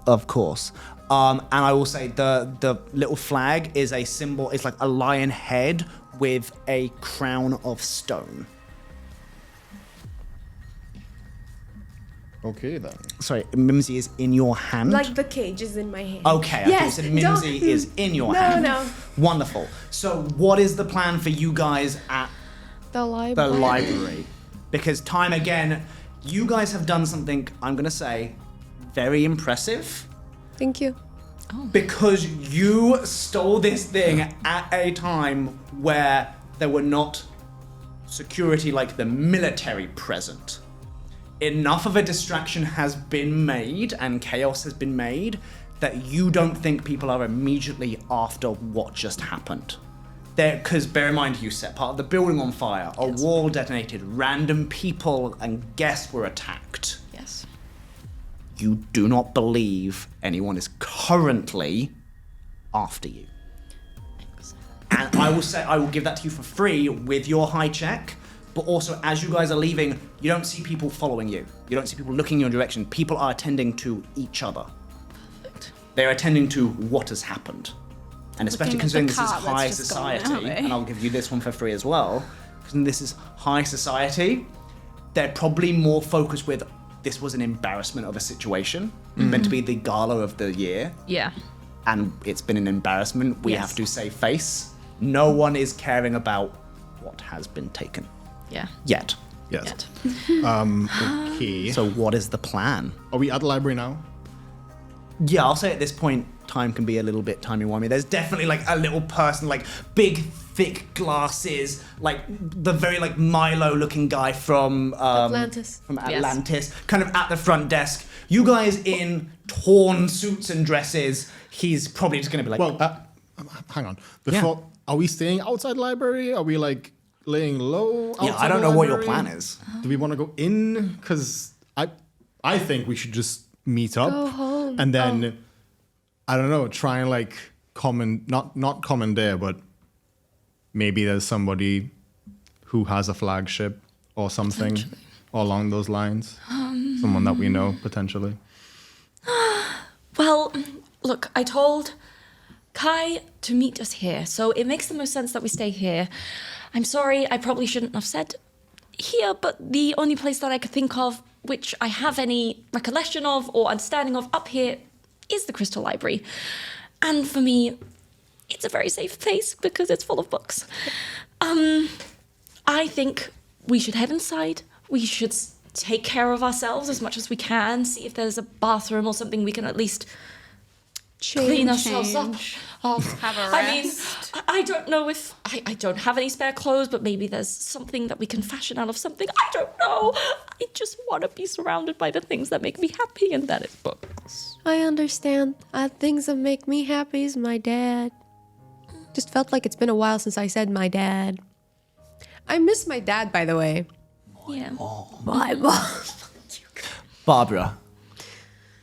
Of course. And I will say the little flag is a symbol. It's like a lion head with a crown of stone. Okay then. Sorry, Mimsy is in your hand. Like the cage is in my hand. Okay, I thought you said Mimsy is in your hand. No. Wonderful. So what is the plan for you guys at The library. the library? Because time again, you guys have done something, I'm going to say, very impressive. Thank you. Because you stole this thing at a time where there were not security like the military present. Enough of a distraction has been made and chaos has been made that you don't think people are immediately after what just happened. Because bear in mind, you set part of the building on fire, a wall detonated, random people and guests were attacked. Yes. You do not believe anyone is currently after you. And I will say, I will give that to you for free with your high check, but also as you guys are leaving, you don't see people following you. You don't see people looking in your direction. People are attending to each other. Perfect. They're attending to what has happened. And especially Looking considering at the this is cart that's high just gone, society, aren't they? and I'll give you this one for free as well, because this is high society, they're probably more focused with this was an embarrassment of a situation, meant to be the gala of the year, Yeah. and it's been an embarrassment. We Yes. have to save face. No one is caring about what has been taken Yeah. yet. Yes. Yet. Okay. So what is the plan? Are we at the library now? Yeah, I'll say at this point, time can be a little bit timey-wimey. There's definitely like a little person, like big, thick glasses, like the very like Milo-looking guy from Atlantis. From Yes. Atlantis, kind of at the front desk. You guys in torn suits and dresses. He's probably just gonna be like, Well, hang on. Before, are we staying outside the library? Are we like laying low? yeah, outside I don't the know what your library? plan is. Do we want to go in? Because I think we should just meet up Go home. and then I don't know, try and like not commandeer, but maybe there's somebody who has a flagship or something along those lines. Someone that we know potentially. Well, look, I told Kai to meet us here, so it makes the most sense that we stay here. I'm sorry, I probably shouldn't have said here, but the only place that I could think of which I have any recollection of or understanding of up here is the Crystal Library. And for me, it's a very safe place because it's full of books. I think we should head inside. We should take care of ourselves as much as we can, see if there's a bathroom or something we can at least clean ourselves up. Have a I mean, rest. I don't know if I don't have any spare clothes, but maybe there's something that we can fashion out of something. I don't know. I just want to be surrounded by the things that make me happy, and that is books. I understand. Things that make me happy is my dad. Just felt like it's been a while since I said my dad. I miss my dad, by the way. Yeah. My mom. Barbara,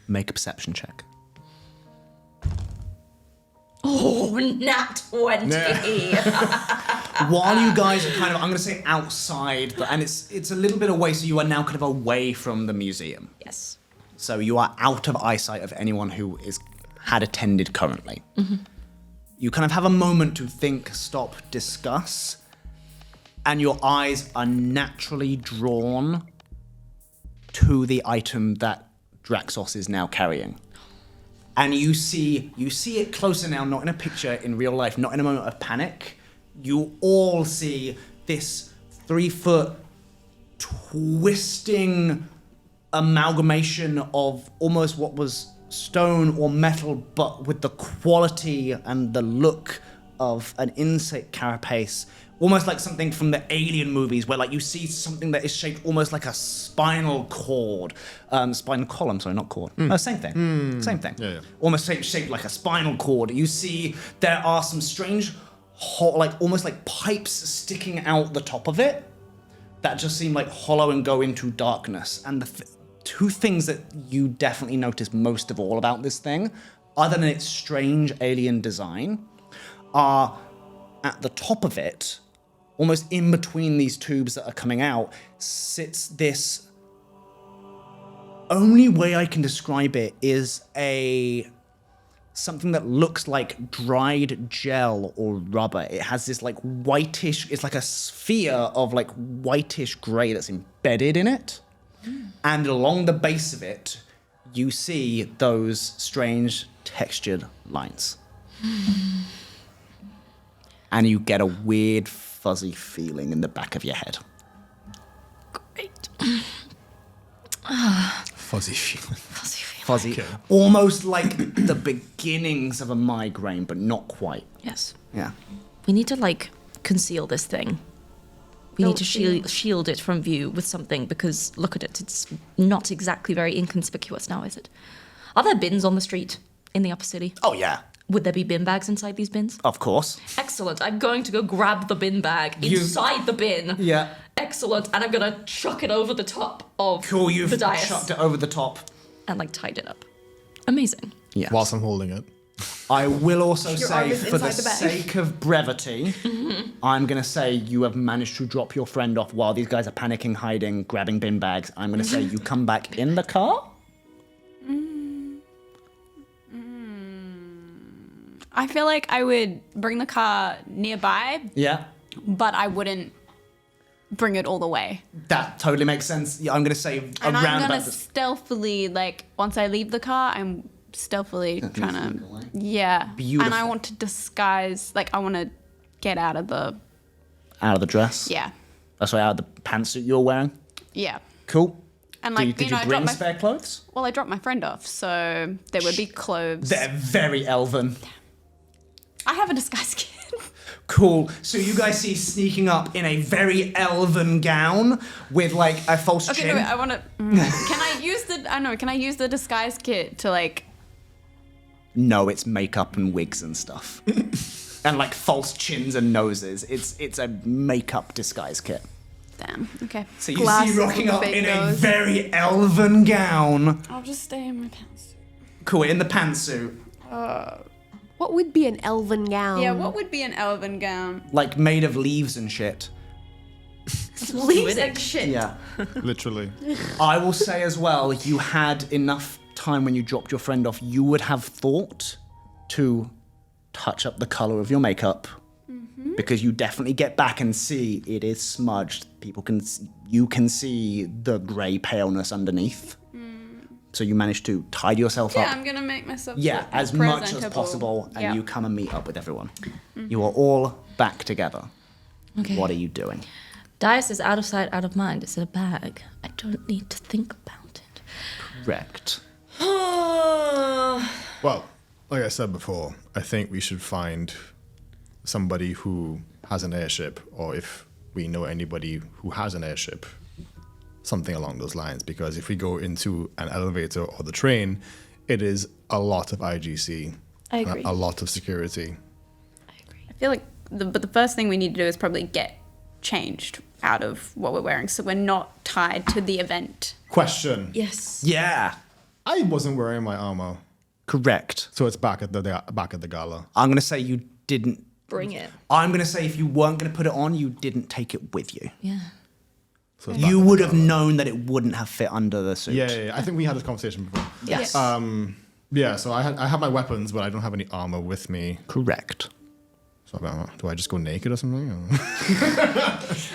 make a perception check. Oh, nat 20. While you guys are kind of, I'm going to say outside, and it's a little bit away, so you are now kind of away from the museum. Yes. So you are out of eyesight of anyone who had attended currently. Mm-hmm. You kind of have a moment to think, stop, discuss, and your eyes are naturally drawn to the item that Draxos is now carrying. And you see it closer now, not in a picture, in real life, not in a moment of panic. You all see this 3-foot twisting amalgamation of almost what was stone or metal, but with the quality and the look of an insect carapace, almost like something from the Alien movies, where like you see something that is shaped almost like a spinal cord, spinal column. Sorry, not cord. No, same thing. Same thing. Yeah. Almost shaped like a spinal cord. You see there are some strange, almost like pipes sticking out the top of it that just seem like hollow and go into darkness. And the two things that you definitely notice most of all about this thing, other than its strange alien design, are at the top of it, almost in between these tubes that are coming out, sits this. Only way I can describe it is something that looks like dried gel or rubber. It has this like whitish, it's like a sphere of like whitish gray that's embedded in it. And along the base of it, you see those strange textured lines. And you get a weird fuzzy feeling in the back of your head. Great. Fuzzy feeling. Fuzzy. Okay. Almost like the beginnings of a migraine, but not quite. Yes. Yeah. We need to, like, conceal this thing. We need to shield it from view with something, because look at it. It's not exactly very inconspicuous now, is it? Are there bins on the street in the upper city? Oh, yeah. Would there be bin bags inside these bins? Of course. Excellent. I'm going to go grab the bin bag inside the bin. Yeah. Excellent. And I'm going to chuck it over the top of Cool, you've the dais. chucked it over the top. And, like, tied it up. Amazing. Yeah. Whilst I'm holding it. I will also arm say, is for the inside the bag. sake of brevity, I'm going to say you have managed to drop your friend off while these guys are panicking, hiding, grabbing bin bags. I'm going to say you come back in the car. I feel like I would bring the car nearby, Yeah. but I wouldn't bring it all the way. That totally makes sense. Yeah, I'm going to say And around I'm gonna about the... stealthily, like, once I leave the car, I'm stealthily trying sneak to, away. yeah. Beautiful. And I want to disguise, like, I want to get out of the, Out of the dress? yeah, Sorry, out of the pantsuit you're wearing? yeah. Cool. And like, Did you know, you I bring dropped my, spare clothes? well, I dropped my friend off, so there would be clothes. They're very elven. I have a disguise kit. Cool. So you guys see sneaking up in a very elven gown with like a false Okay, chin. no, I want to. Can I use the? I don't know. Can I use the disguise kit to like? No, it's makeup and wigs and stuff, and like false chins and noses. It's a makeup disguise kit. Damn. Okay. So you Glasses see rocking with up fake in a nose. very elven gown. I'll just stay in my pants. Cool, in the pantsuit, What would be an elven gown? Yeah. What would be an elven gown? like made of leaves and shit. Leaves and shit. Yeah. Literally. I will say as well, you had enough time when you dropped your friend off, you would have thought to touch up the color of your makeup because you definitely get back and see it is smudged. You can see the grey paleness underneath. So you manage to tidy yourself up. Yeah, I'm gonna make myself As much as presentable. possible, and Yeah. you come and meet up with everyone. You are all back together. Okay. What are you doing? Dice is out of sight, out of mind. It's in a bag. I don't need to think about it. Correct. Well, like I said before, I think we should find somebody who has an airship, or if we know anybody who has an airship, something along those lines. Because if we go into an elevator or the train, it is a lot of IGC. I agree. A lot of security. I feel like the first thing we need to do is probably get changed out of what we're wearing, so we're not tied to the event. Question. Yes. Yeah. I wasn't wearing my armor, Correct. so it's back at the gala. I'm going to say you didn't. Bring it. I'm going to say if you weren't going to put it on, you didn't take it with you. Yeah. So it's back You at the would have gala. known that it wouldn't have fit under the suit. Yeah. I think we had this conversation before. Yes. Yeah, so I have my weapons, but I don't have any armor with me. Correct. So do I just go naked or something? Or?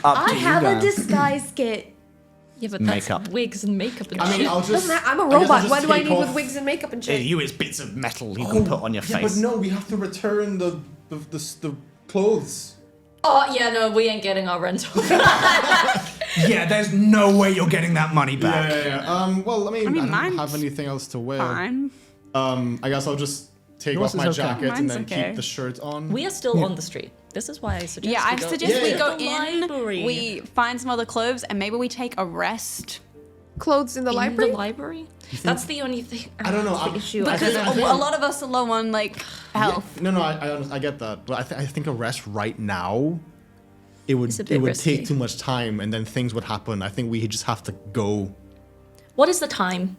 Up I to you have a guys. disguise kit. Yeah, but that's Makeup. wigs and makeup and I mean, shit. I'll just. Doesn't matter, I'm a I guess I'll robot. just What do I take need with off- wigs and makeup and Hey, shit? you is bits of metal you can put on your Yeah, face. but no, we have to return the clothes. Oh, yeah, no, we ain't getting our rental. Yeah, there's no way you're getting that money back. Yeah. Well, I mean, I don't mine's have anything else to wear. Fine. I guess I'll just take Yours off my is okay. jacket and Mine's then okay. keep the shirt on. We are still on the street. This is why I suggest Yeah, I we go suggest we to go the in, library. we find some other clothes, and maybe we take a rest. Clothes in the in library? the library? That's the only thing. I don't know, That's the I'm- issue. I Because think- a lot of us are low on like health. No, I get that, but I think a rest right now, it would It's a bit risky. take too much time, and then things would happen. I think we just have to go. What is the time?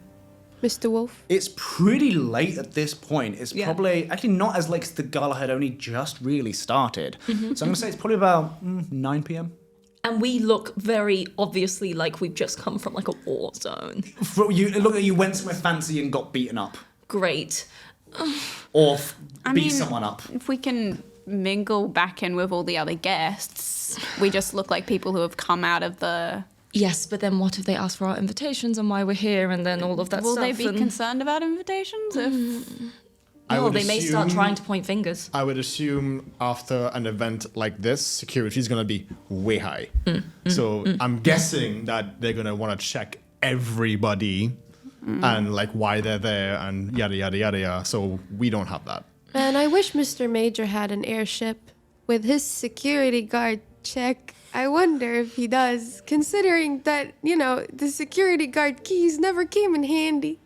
Mr. Wolf. It's pretty late at this point. It's Yeah. probably actually not as late as the gala had only just really started. So I'm gonna say it's probably about 9 p.m. And we look very obviously like we've just come from like a war zone. You look like you went somewhere fancy and got beaten up, Great. or I beat mean, someone up. If we can mingle back in with all the other guests, we just look like people who have come out of the. Yes, but then what if they ask for our invitations and why we're here and then all of that Will stuff? they be and- concerned about invitations? If I No, would they may start assume- trying to point fingers. I would assume after an event like this, security is gonna be way high. So I'm guessing that they're gonna want to check everybody and like why they're there and yada yada yada yada. So we don't have that. Man, I wish Mr. Major had an airship. With his security guard check, I wonder if he does, considering that, the security guard keys never came in handy.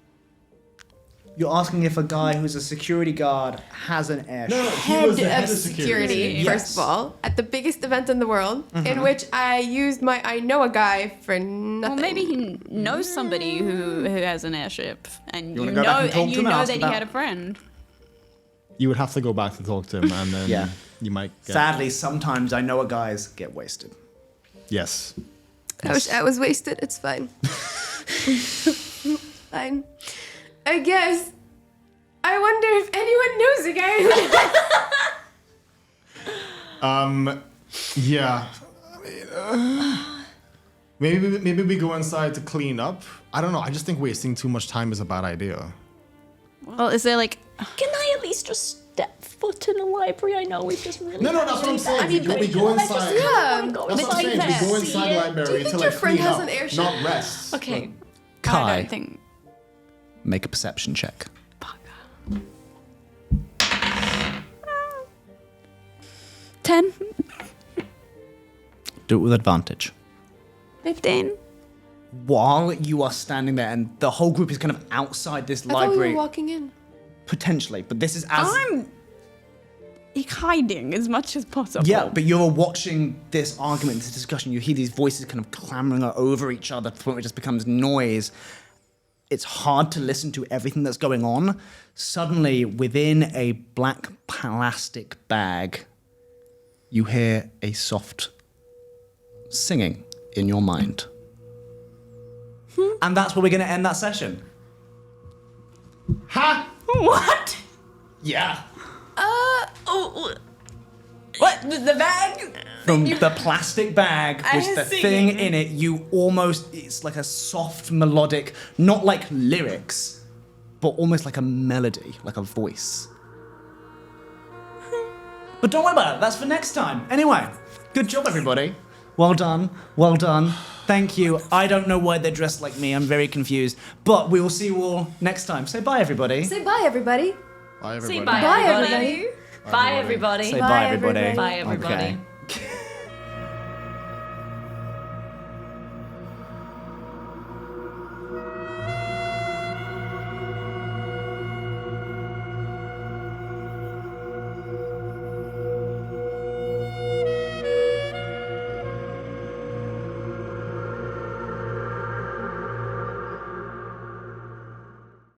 You're asking if a guy who's a security guard has an airship. Head of security, Yes. first of all, at the biggest event in the world, in which I used my I know a guy for nothing. well, maybe he knows somebody who has an airship, and You you wanna go back know and talk to him and ask that he about- had a friend. You would have to go back to talk to him, and then Yeah. you might. Get, Sadly, sometimes I know a guys get wasted. yes. I wish I was wasted. It's fine. Fine. I guess. I wonder if anyone knows a guy who. Yeah. I mean, maybe we go inside to clean up. I don't know. I just think wasting too much time is a bad idea. Well, is there like Can I at least just step foot in the library? I know we've just really. No, that's what I'm saying. I mean, we go I just inside. Yeah. go That's what I'm saying. inside We go there, inside see the it. library Do you think to your like friend clean has up, an airship? not rest. Okay. I Kai, don't think. make a perception check. 10, Do it with advantage. 15. While you are standing there, and the whole group is kind of outside this I thought we library, were walking in. potentially, but this is as I'm hiding as much as possible. yeah. But you're watching this argument, this discussion. You hear these voices kind of clamoring over each other to the point where it just becomes noise. It's hard to listen to everything that's going on. Suddenly, within a black plastic bag, you hear a soft singing in your mind. And that's where we're going to end that session. Ha! What? Yeah. Oh. What? The bag? From the plastic bag I with the was thing singing. in it, it's like a soft melodic, not like lyrics, but almost like a melody, like a voice. But don't worry about it, that's for next time. Anyway, good job, everybody. Well done, well done. Thank you. I don't know why they're dressed like me, I'm very confused. But we will see you all next time. Say bye, everybody. Say bye, everybody. Bye, everybody. Say bye, Bye, everybody. everybody. Bye, everybody. Say Bye, bye, everybody. everybody. Bye, everybody. Okay.